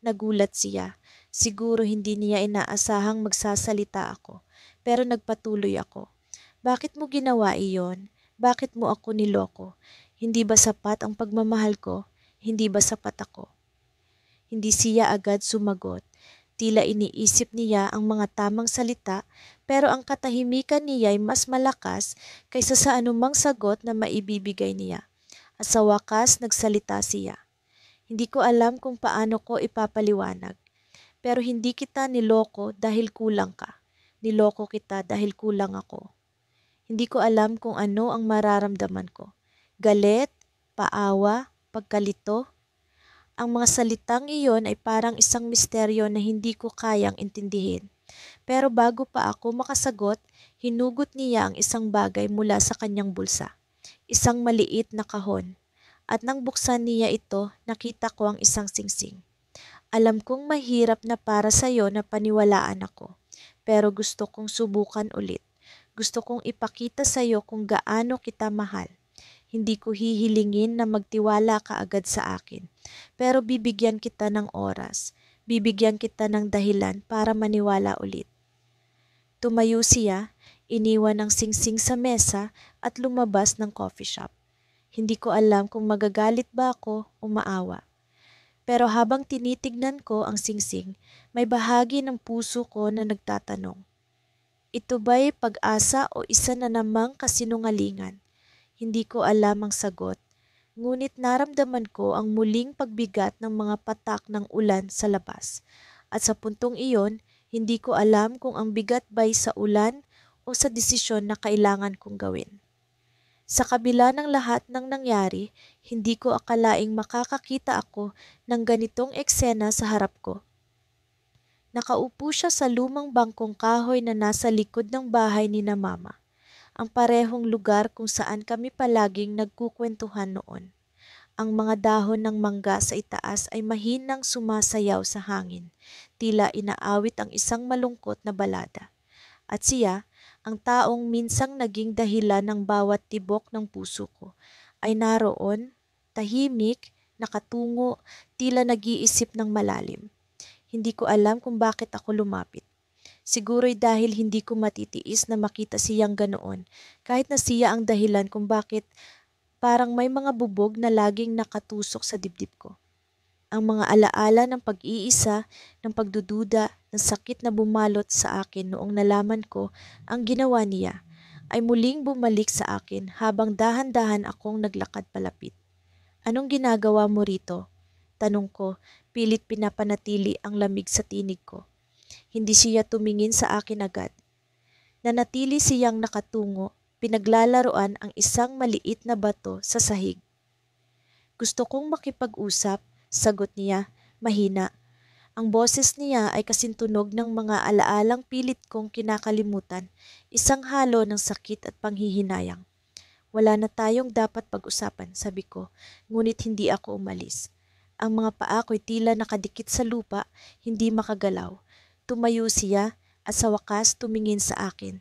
Speaker 1: Nagulat siya. Siguro hindi niya inaasahang magsasalita ako, pero nagpatuloy ako. Bakit mo ginawa iyon? Bakit mo ako niloko? Hindi ba sapat ang pagmamahal ko? Hindi ba sapat ako? Hindi siya agad sumagot. Tila iniisip niya ang mga tamang salita, pero ang katahimikan niya ay mas malakas kaysa sa anumang sagot na maibibigay niya. At sa wakas nagsalita siya. Hindi ko alam kung paano ko ipapaliwanag, pero hindi kita niloko dahil kulang ka. Niloko kita dahil kulang ako. Hindi ko alam kung ano ang mararamdaman ko. Galit, paawa, pagkalito. Ang mga salitang iyon ay parang isang misteryo na hindi ko kayang intindihin. Pero bago pa ako makasagot, hinugot niya ang isang bagay mula sa kanyang bulsa. Isang maliit na kahon. At nang buksan niya ito, nakita ko ang isang singsing. Alam kong mahirap na para sa'yo na paniwalaan ako. Pero gusto kong subukan ulit. Gusto kong ipakita sa iyo kung gaano kita mahal. Hindi ko hihilingin na magtiwala ka agad sa akin. Pero bibigyan kita ng oras. Bibigyan kita ng dahilan para maniwala ulit. Tumayo siya, iniwan ang singsing sa mesa at lumabas ng coffee shop. Hindi ko alam kung magagalit ba ako o maawa. Pero habang tinitignan ko ang singsing, may bahagi ng puso ko na nagtatanong. Ito ba'y pag-asa o isa na namang kasinungalingan? Hindi ko alam ang sagot. Ngunit naramdaman ko ang muling pagbigat ng mga patak ng ulan sa labas. At sa puntong iyon, hindi ko alam kung ang bigat ba'y sa ulan o sa desisyon na kailangan kong gawin. Sa kabila ng lahat ng nangyari, hindi ko akalaing makakakita ako ng ganitong eksena sa harap ko. Nakaupo siya sa lumang bangkong kahoy na nasa likod ng bahay ni na mama, ang parehong lugar kung saan kami palaging nagkukwentuhan noon. Ang mga dahon ng mangga sa itaas ay mahinang sumasayaw sa hangin, tila inaawit ang isang malungkot na balada. At siya, ang taong minsang naging dahilan ng bawat tibok ng puso ko, ay naroon, tahimik, nakatungo, tila nag-iisip ng malalim. Hindi ko alam kung bakit ako lumapit. Siguro'y dahil hindi ko matitiis na makita siyang ganoon, kahit na siya ang dahilan kung bakit parang may mga bubog na laging nakatusok sa dibdib ko. Ang mga alaala ng pag-iisa, ng pagdududa, ng sakit na bumalot sa akin noong nalaman ko ang ginawa niya, ay muling bumalik sa akin habang dahan-dahan akong naglakad palapit. Anong ginagawa mo rito? Tanong ko, pilit pinapanatili ang lamig sa tinig ko. Hindi siya tumingin sa akin agad. Nanatili siyang nakatungo, pinaglalaroan ang isang maliit na bato sa sahig. Gusto kong makipag-usap, sagot niya, mahina. Ang boses niya ay kasintunog ng mga alaalang pilit kong kinakalimutan, isang halo ng sakit at panghihinayang. Wala na tayong dapat pag-usapan, sabi ko, ngunit hindi ako umalis. Ang mga paa ko'y tila nakadikit sa lupa, hindi makagalaw. Tumayo siya at sa wakas tumingin sa akin.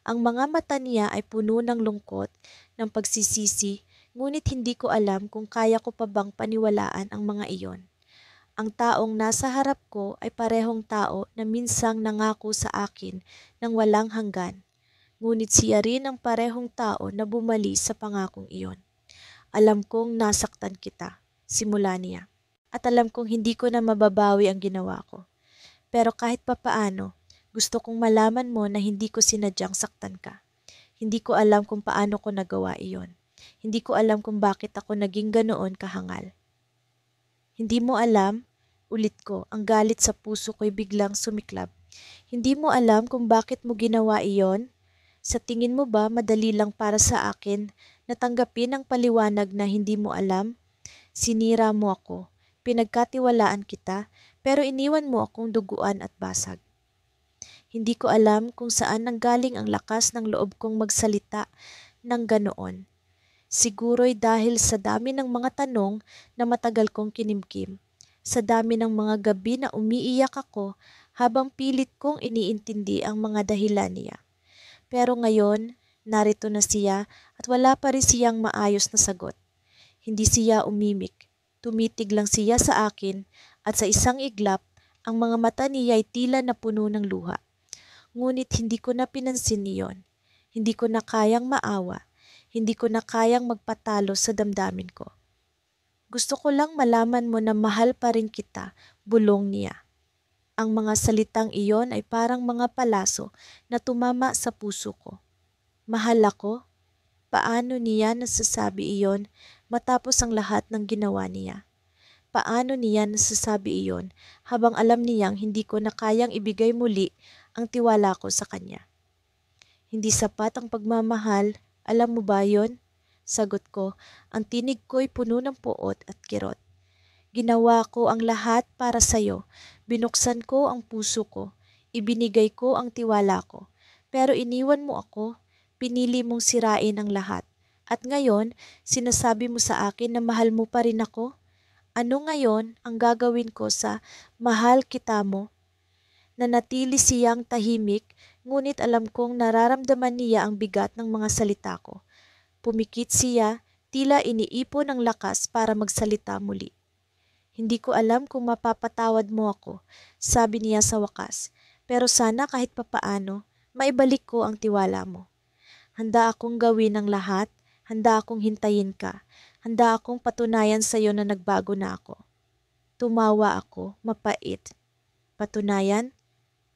Speaker 1: Ang mga mata niya ay puno ng lungkot, ng pagsisisi, ngunit hindi ko alam kung kaya ko pa bang paniwalaan ang mga iyon. Ang taong nasa harap ko ay parehong tao na minsang nangako sa akin ng walang hanggan. Ngunit siya rin ang parehong tao na bumali sa pangakong iyon. Alam kong nasaktan kita, simula niya. At alam kong hindi ko na mababawi ang ginawa ko. Pero kahit papaano, gusto kong malaman mo na hindi ko sinadyang saktan ka. Hindi ko alam kung paano ko nagawa iyon. Hindi ko alam kung bakit ako naging ganoon kahangal. Hindi mo alam, ulit ko, ang galit sa puso ko'y biglang sumiklab. Hindi mo alam kung bakit mo ginawa iyon? Sa tingin mo ba madali lang para sa akin na tanggapin ang paliwanag na hindi mo alam? Sinira mo ako, pinagkatiwalaan kita, pero iniwan mo akong duguan at basag. Hindi ko alam kung saan nanggaling ang lakas ng loob kong magsalita ng ganoon. Siguro'y dahil sa dami ng mga tanong na matagal kong kinimkim, sa dami ng mga gabi na umiiyak ako habang pilit kong iniintindi ang mga dahilan niya. Pero ngayon, narito na siya at wala pa rin siyang maayos na sagot. Hindi siya umimik. Tumitig lang siya sa akin at sa isang iglap, ang mga mata niya ay tila napuno ng luha. Ngunit hindi ko na pinansin iyon. Hindi ko na kayang maawa. Hindi ko na kayang magpatalo sa damdamin ko. Gusto ko lang malaman mo na mahal pa rin kita, bulong niya. Ang mga salitang iyon ay parang mga palaso na tumama sa puso ko. Mahal ako? Paano niya nasasabi iyon matapos ang lahat ng ginawa niya? Paano niya nasasabi iyon habang alam niyang hindi ko na kayang ibigay muli ang tiwala ko sa kanya? Hindi sapat ang pagmamahal, alam mo ba yon? Sagot ko, ang tinig ko'y puno ng puot at kirot. Ginawa ko ang lahat para sa'yo. Binuksan ko ang puso ko. Ibinigay ko ang tiwala ko. Pero iniwan mo ako. Pinili mong sirain ang lahat. At ngayon, sinasabi mo sa akin na mahal mo pa rin ako? Ano ngayon ang gagawin ko sa mahal kita mo? Nanatili siyang tahimik, ngunit alam kong nararamdaman niya ang bigat ng mga salita ko. Pumikit siya, tila iniipon ang lakas para magsalita muli. Hindi ko alam kung mapapatawad mo ako, sabi niya sa wakas. Pero sana kahit papaano, maibalik ko ang tiwala mo. Handa akong gawin ang lahat, handa akong hintayin ka, handa akong patunayan sa iyo na nagbago na ako. Tumawa ako, mapait. Patunayan?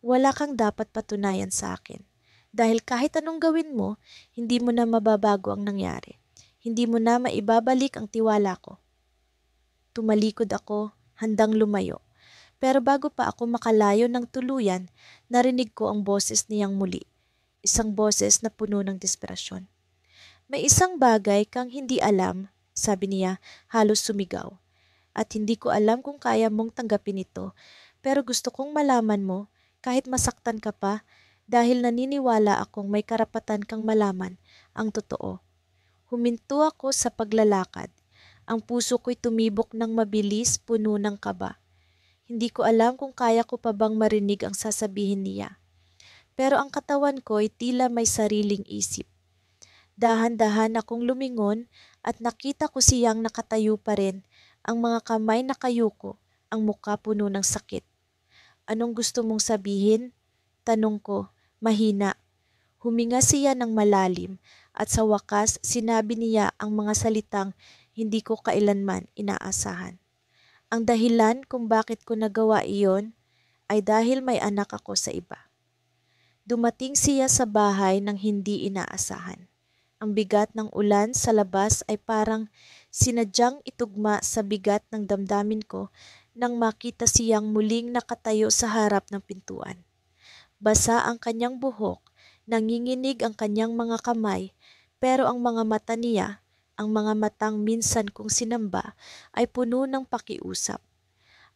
Speaker 1: Wala kang dapat patunayan sa akin. Dahil kahit anong gawin mo, hindi mo na mababago ang nangyari. Hindi mo na maibabalik ang tiwala ko. Tumalikod ako, handang lumayo. Pero bago pa ako makalayo ng tuluyan, narinig ko ang boses niyang muli. Isang boses na puno ng desperasyon. May isang bagay kang hindi alam, sabi niya, halos sumigaw. At hindi ko alam kung kaya mong tanggapin ito, pero gusto kong malaman mo, kahit masaktan ka pa, dahil naniniwala akong may karapatan kang malaman ang totoo. Huminto ako sa paglalakad. Ang puso ko'y tumibok ng mabilis, puno ng kaba. Hindi ko alam kung kaya ko pa bang marinig ang sasabihin niya. Pero ang katawan ko'y tila may sariling isip. Dahan-dahan akong lumingon at nakita ko siyang nakatayo pa rin, ang mga kamay nakayuko, ang mukha puno ng sakit. Anong gusto mong sabihin? Tanong ko, mahina. Huminga siya ng malalim at sa wakas sinabi niya ang mga salitang hindi ko kailanman inaasahan. Ang dahilan kung bakit ko nagawa iyon ay dahil may anak ako sa iba. Dumating siya sa bahay ng hindi inaasahan. Ang bigat ng ulan sa labas ay parang sinadyang itugma sa bigat ng damdamin ko nang makita siyang muling nakatayo sa harap ng pintuan. Basa ang kanyang buhok, nanginginig ang kanyang mga kamay, pero ang mga mata niya, ang mga matang minsan kong sinamba, ay puno ng pakiusap.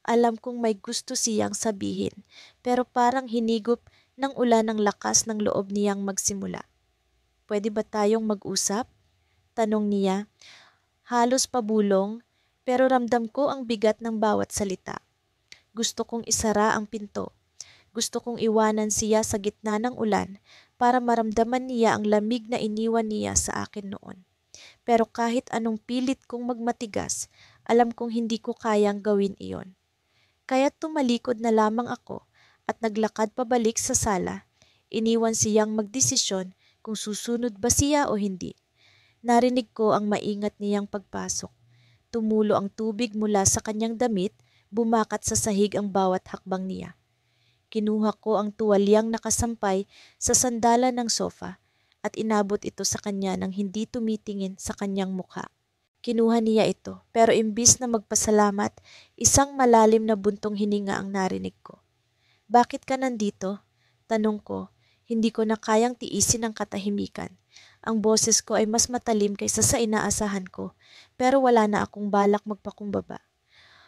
Speaker 1: Alam kong may gusto siyang sabihin, pero parang hinigop ng ulan ang lakas ng loob niyang magsimula. Pwede ba tayong mag-usap? Tanong niya. Halos pabulong, pero ramdam ko ang bigat ng bawat salita. Gusto kong isara ang pinto. Gusto kong iwanan siya sa gitna ng ulan para maramdaman niya ang lamig na iniwan niya sa akin noon. Pero kahit anong pilit kong magmatigas, alam kong hindi ko kayang gawin iyon. Kaya't tumalikod na lamang ako at naglakad pabalik sa sala. Iniwan siyang magdesisyon kung susunod ba siya o hindi. Narinig ko ang maingat niyang pagpasok. Tumulo ang tubig mula sa kanyang damit, bumakat sa sahig ang bawat hakbang niya. Kinuha ko ang tuwalyang nakasampay sa sandalan ng sofa at inabot ito sa kanya nang hindi tumitingin sa kanyang mukha. Kinuha niya ito, pero imbis na magpasalamat, isang malalim na buntong hininga ang narinig ko. Bakit ka nandito? Tanong ko. Hindi ko na kayang tiisin ang katahimikan. Ang boses ko ay mas matalim kaysa sa inaasahan ko, pero wala na akong balak magpakumbaba.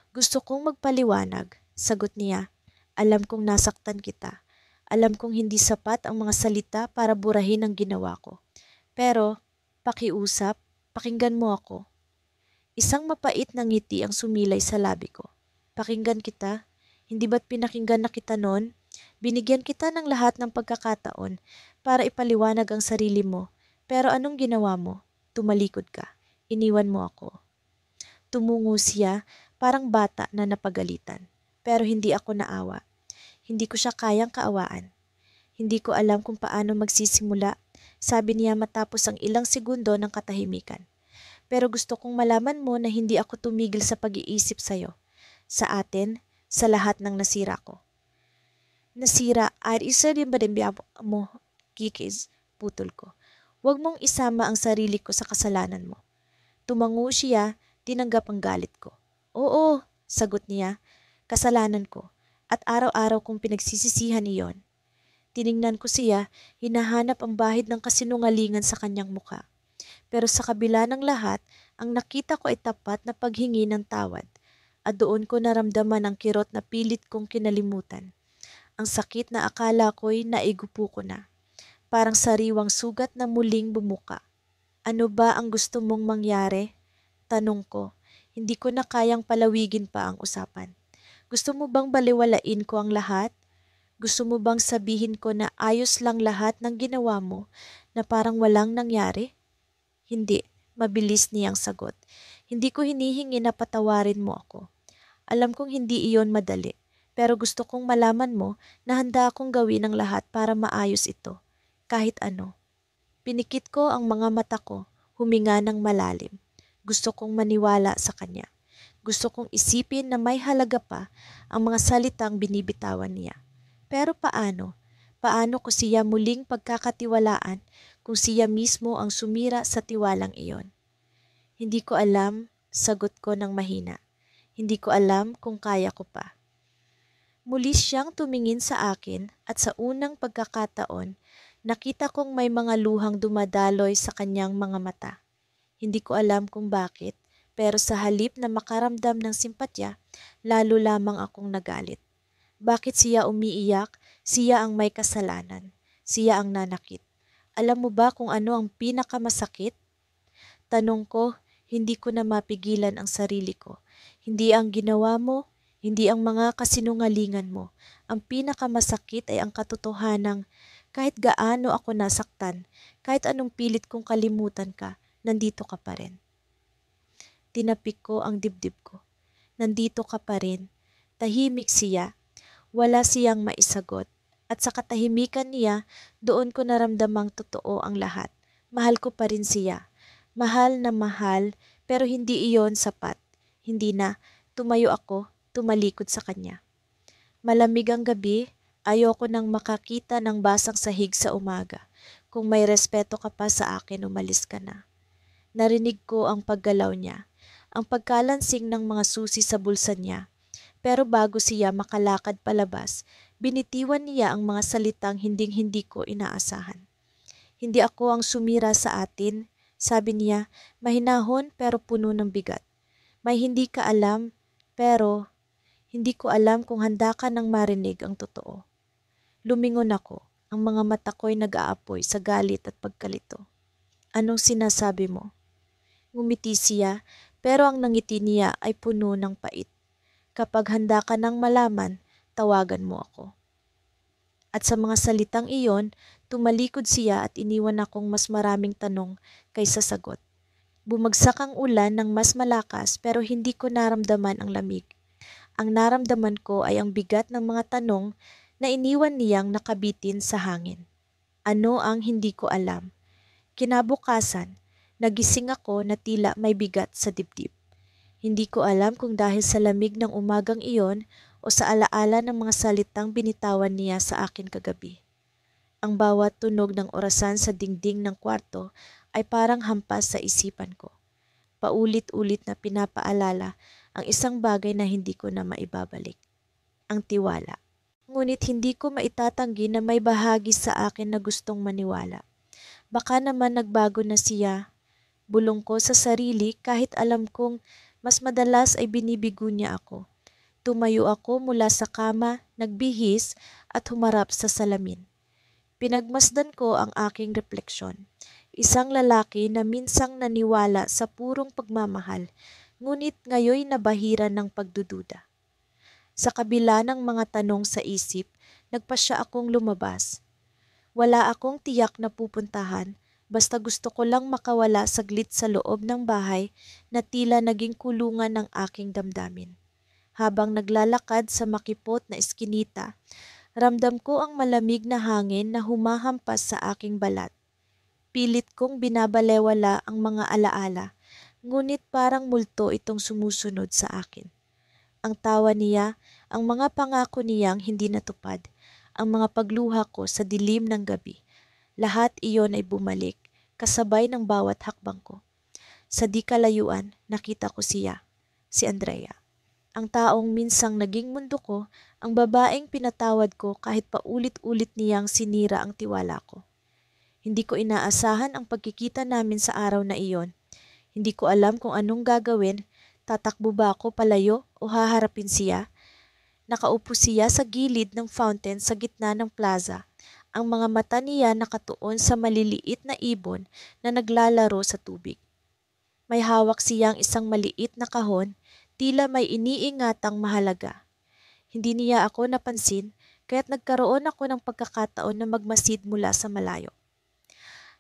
Speaker 1: Gusto kong magpaliwanag, sagot niya. Alam kong nasaktan kita. Alam kong hindi sapat ang mga salita para burahin ang ginawa ko. Pero, pakiusap, pakinggan mo ako. Isang mapait na ngiti ang sumilay sa labi ko. Pakinggan kita? Hindi ba't pinakinggan na kita noon? Binigyan kita ng lahat ng pagkakataon para ipaliwanag ang sarili mo. Pero anong ginawa mo? Tumalikod ka. Iniwan mo ako. Tumungo siya, parang bata na napagalitan. Pero hindi ako naawa. Hindi ko siya kayang kaawaan. Hindi ko alam kung paano magsisimula, sabi niya matapos ang ilang segundo ng katahimikan. Pero gusto kong malaman mo na hindi ako tumigil sa pag-iisip sa'yo. Sa atin, sa lahat ng nasira ko. Nasira, ay isa din ba din mo, Kikis, putol ko. Huwag mong isama ang sarili ko sa kasalanan mo. Tumango siya, tinanggap ang galit ko. Oo, sagot niya, kasalanan ko. At araw-araw kong pinagsisisihan iyon. Tiningnan ko siya, hinahanap ang bahid ng kasinungalingan sa kanyang mukha. Pero sa kabila ng lahat, ang nakita ko ay tapat na paghingi ng tawad. At doon ko naramdaman ang kirot na pilit kong kinalimutan. Ang sakit na akala ko'y naigupo ko na. Parang sariwang sugat na muling bumuka. Ano ba ang gusto mong mangyari? Tanong ko. Hindi ko na kayang palawigin pa ang usapan. Gusto mo bang baliwalain ko ang lahat? Gusto mo bang sabihin ko na ayos lang lahat ng ginawa mo na parang walang nangyari? Hindi, mabilis niyang sagot. Hindi ko hinihingi na patawarin mo ako. Alam kong hindi iyon madali, pero gusto kong malaman mo na handa akong gawin ang lahat para maayos ito, kahit ano. Pinikit ko ang mga mata ko, huminga ng malalim. Gusto kong maniwala sa kanya. Gusto kong isipin na may halaga pa ang mga salitang binibitawan niya. Pero paano? Paano ko siya muling pagkakatiwalaan kung siya mismo ang sumira sa tiwalang iyon? Hindi ko alam, sagot ko ng mahina. Hindi ko alam kung kaya ko pa. Muli siyang tumingin sa akin at sa unang pagkakataon, nakita kong may mga luhang dumadaloy sa kanyang mga mata. Hindi ko alam kung bakit, pero sa halip na makaramdam ng simpatya, lalo lamang akong nagalit. Bakit siya umiiyak? Siya ang may kasalanan. Siya ang nanakit. Alam mo ba kung ano ang pinakamasakit? Tanong ko, hindi ko na mapigilan ang sarili ko. Hindi ang ginawa mo, hindi ang mga kasinungalingan mo. Ang pinakamasakit ay ang katotohanang kahit gaano ako nasaktan, kahit anong pilit kong kalimutan ka, nandito ka pa rin. Tinapik ko ang dibdib ko. Nandito ka pa rin. Tahimik siya. Wala siyang maisagot. At sa katahimikan niya, doon ko naramdamang totoo ang lahat. Mahal ko pa rin siya. Mahal na mahal, pero hindi iyon sapat. Hindi na. Tumayo ako, tumalikod sa kanya. Malamig ang gabi, ayoko nang makakita ng basang sahig sa umaga. Kung may respeto ka pa sa akin, umalis ka na. Narinig ko ang paggalaw niya, ang pagkalansing ng mga susi sa bulsa niya. Pero bago siya makalakad palabas, binitiwan niya ang mga salitang hinding-hindi ko inaasahan. Hindi ako ang sumira sa atin, sabi niya, mahinahon pero puno ng bigat. May hindi ka alam, pero hindi ko alam kung handa ka nang marinig ang totoo. Lumingon ako, ang mga mata ko'y nag-aapoy sa galit at pagkalito. Anong sinasabi mo? Ngumiti siya, pero ang nangiti niya ay puno ng pait. Kapag handa ka nang malaman, tawagan mo ako. At sa mga salitang iyon, tumalikod siya at iniwan akong mas maraming tanong kaysa sagot. Bumagsak ang ulan ng mas malakas pero hindi ko naramdaman ang lamig. Ang naramdaman ko ay ang bigat ng mga tanong na iniwan niyang nakabitin sa hangin. Ano ang hindi ko alam? Kinabukasan, nagising ako na tila may bigat sa dibdib. Hindi ko alam kung dahil sa lamig ng umagang iyon o sa alaala ng mga salitang binitawan niya sa akin kagabi. Ang bawat tunog ng orasan sa dingding ng kwarto ay parang hampas sa isipan ko. Paulit-ulit na pinapaalala ang isang bagay na hindi ko na maibabalik. Ang tiwala. Ngunit hindi ko maitatanggi na may bahagi sa akin na gustong maniwala. Baka naman nagbago na siya. Bulong ko sa sarili kahit alam kong mas madalas ay binibigo niya ako. Tumayo ako mula sa kama, nagbihis at humarap sa salamin. Pinagmasdan ko ang aking refleksyon. Isang lalaki na minsang naniwala sa purong pagmamahal, ngunit ngayoy nabahiran ng pagdududa. Sa kabila ng mga tanong sa isip, nagpasya akong lumabas. Wala akong tiyak na pupuntahan, basta gusto ko lang makawala saglit sa loob ng bahay na tila naging kulungan ng aking damdamin. Habang naglalakad sa makipot na eskinita, ramdam ko ang malamig na hangin na humahampas sa aking balat. Pilit kong binabalewala ang mga alaala, ngunit parang multo itong sumusunod sa akin. Ang tawa niya, ang mga pangako niyang hindi natupad, ang mga pagluha ko sa dilim ng gabi. Lahat iyon ay bumalik, kasabay ng bawat hakbang ko. Sa di kalayuan, nakita ko siya, si Andrea. Ang taong minsang naging mundo ko, ang babaeng pinatawad ko kahit paulit-ulit niyang sinira ang tiwala ko. Hindi ko inaasahan ang pagkikita namin sa araw na iyon. Hindi ko alam kung anong gagawin, tatakbo ba ako palayo o haharapin siya? Nakaupo siya sa gilid ng fountain sa gitna ng plaza. Ang mga mata niya nakatuon sa maliliit na ibon na naglalaro sa tubig. May hawak siyang isang maliit na kahon, tila may iniingatang mahalaga. Hindi niya ako napansin, kaya't nagkaroon ako ng pagkakataon na magmasid mula sa malayo.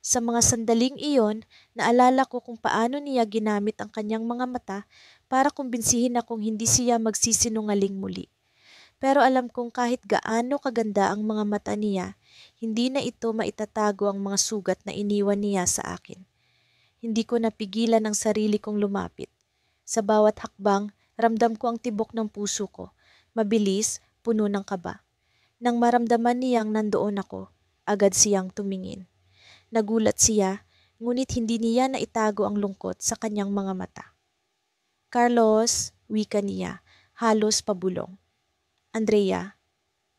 Speaker 1: Sa mga sandaling iyon, naalala ko kung paano niya ginamit ang kanyang mga mata para kumbinsihin akong hindi siya magsisinungaling muli. Pero alam kong kahit gaano kaganda ang mga mata niya, hindi na ito maitatago ang mga sugat na iniwan niya sa akin. Hindi ko napigilan ang sarili kong lumapit. Sa bawat hakbang, ramdam ko ang tibok ng puso ko. Mabilis, puno ng kaba. Nang maramdaman niyang nandoon ako, agad siyang tumingin. Nagulat siya, ngunit hindi niya naitago ang lungkot sa kanyang mga mata. Carlos, wika niya, halos pabulong. Andrea,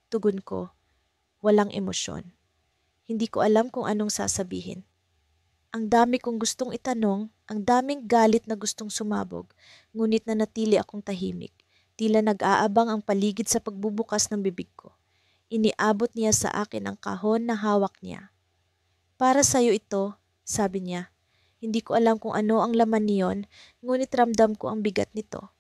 Speaker 1: tugon ko, walang emosyon. Hindi ko alam kung anong sasabihin. Ang dami kong gustong itanong, ang daming galit na gustong sumabog, ngunit nanatili akong tahimik. Tila nag-aabang ang paligid sa pagbubukas ng bibig ko. Iniabot niya sa akin ang kahon na hawak niya. Para sa'yo ito, sabi niya. Hindi ko alam kung ano ang laman niyon, ngunit ramdam ko ang bigat nito.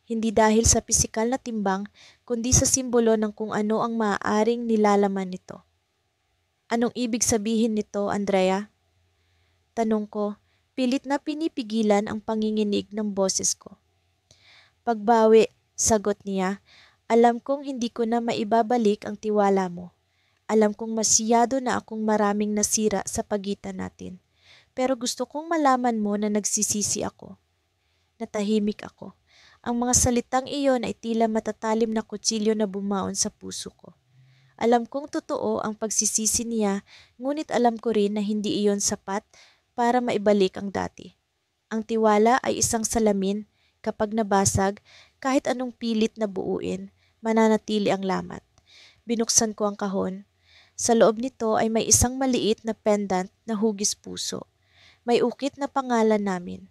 Speaker 1: Hindi dahil sa pisikal na timbang, kundi sa simbolo ng kung ano ang maaaring nilalaman nito. Anong ibig sabihin nito, Andrea? Tanong ko, pilit na pinipigilan ang panginginig ng boses ko. Pagbawi, sagot niya, alam kong hindi ko na maibabalik ang tiwala mo. Alam kong masyado na akong maraming nasira sa pagitan natin. Pero gusto kong malaman mo na nagsisisi ako. Natahimik ako. Ang mga salitang iyon ay tila matatalim na kutsilyo na bumaon sa puso ko. Alam kong totoo ang pagsisisi niya, ngunit alam ko rin na hindi iyon sapat para maibalik ang dati. Ang tiwala ay isang salamin, kapag nabasag, kahit anong pilit na buuin, mananatili ang lamat. Binuksan ko ang kahon. Sa loob nito ay may isang maliit na pendant na hugis puso. May ukit na pangalan namin.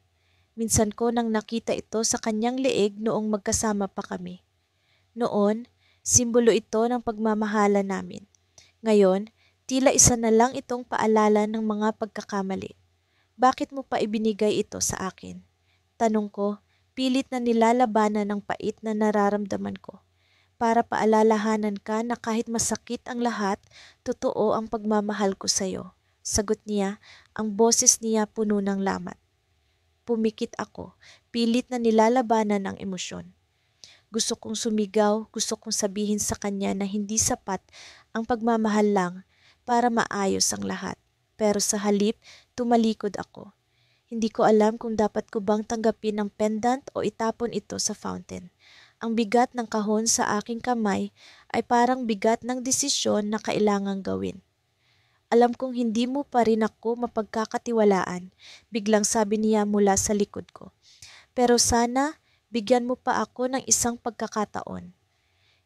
Speaker 1: Minsan ko nang nakita ito sa kanyang leeg noong magkasama pa kami. Noon, simbolo ito ng pagmamahala namin. Ngayon, tila isa na lang itong paalala ng mga pagkakamali. Bakit mo pa ibinigay ito sa akin? Tanong ko, pilit na nilalabanan ng pait na nararamdaman ko. Para paalalahanan ka na kahit masakit ang lahat, totoo ang pagmamahal ko sa iyo. Sagot niya, ang boses niya puno ng lamat. Pumikit ako, pilit na nilalabanan ang emosyon. Gusto kong sumigaw, gusto kong sabihin sa kanya na hindi sapat ang pagmamahal lang para maayos ang lahat. Pero sa halip, tumalikod ako. Hindi ko alam kung dapat ko bang tanggapin ang pendant o itapon ito sa fountain. Ang bigat ng kahon sa aking kamay ay parang bigat ng desisyon na kailangang gawin. Alam kong hindi mo pa rin ako mapagkakatiwalaan, biglang sabi niya mula sa likod ko. Pero sana, bigyan mo pa ako ng isang pagkakataon.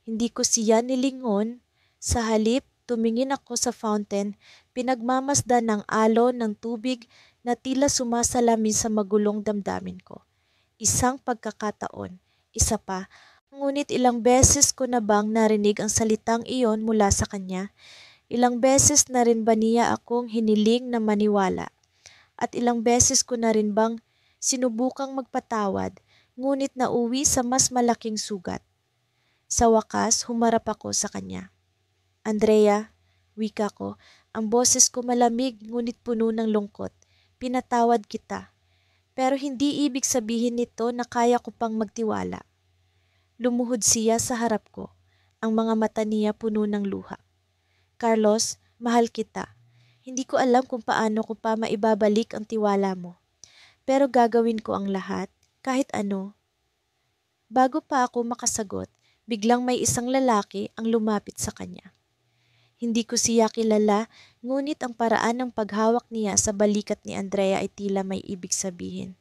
Speaker 1: Hindi ko siya nilingon. Sa halip, tumingin ako sa fountain, pinagmamasdan ng alon ng tubig na tila sumasalamin sa magulong damdamin ko. Isang pagkakataon, isa pa, ngunit ilang beses ko na bang narinig ang salitang iyon mula sa kanya? Ilang beses na rin ba niya akong hiniling na maniwala? At ilang beses ko na rin bang sinubukang magpatawad, ngunit nauwi sa mas malaking sugat? Sa wakas, humarap ako sa kanya. Andrea, wika ko, ang boses ko malamig ngunit puno ng lungkot. Pinatawad kita. Pero hindi ibig sabihin nito na kaya ko pang magtiwala. Lumuhod siya sa harap ko. Ang mga mata niya puno ng luha. Carlos, mahal kita. Hindi ko alam kung paano ko pa maibabalik ang tiwala mo. Pero gagawin ko ang lahat, kahit ano. Bago pa ako makasagot, biglang may isang lalaki ang lumapit sa kanya. Hindi ko siya kilala, ngunit ang paraan ng paghawak niya sa balikat ni Andrea ay tila may ibig sabihin.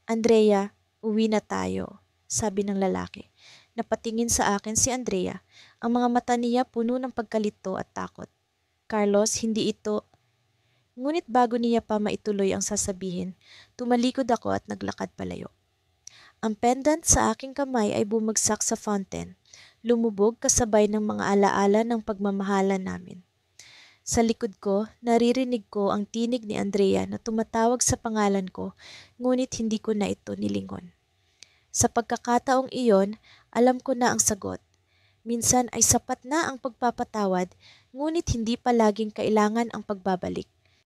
Speaker 1: Andrea, uwi na tayo, sabi ng lalaki. Napatingin sa akin si Andrea. Ang mga mata niya puno ng pagkalito at takot. Carlos, hindi ito. Ngunit bago niya pa maituloy ang sasabihin, tumalikod ako at naglakad palayo. Ang pendant sa aking kamay ay bumagsak sa fountain. Lumubog kasabay ng mga alaala ng pagmamahala namin. Sa likod ko, naririnig ko ang tinig ni Andrea na tumatawag sa pangalan ko, ngunit hindi ko na ito nilingon. Sa pagkakataong iyon, alam ko na ang sagot. Minsan ay sapat na ang pagpapatawad, ngunit hindi palaging kailangan ang pagbabalik.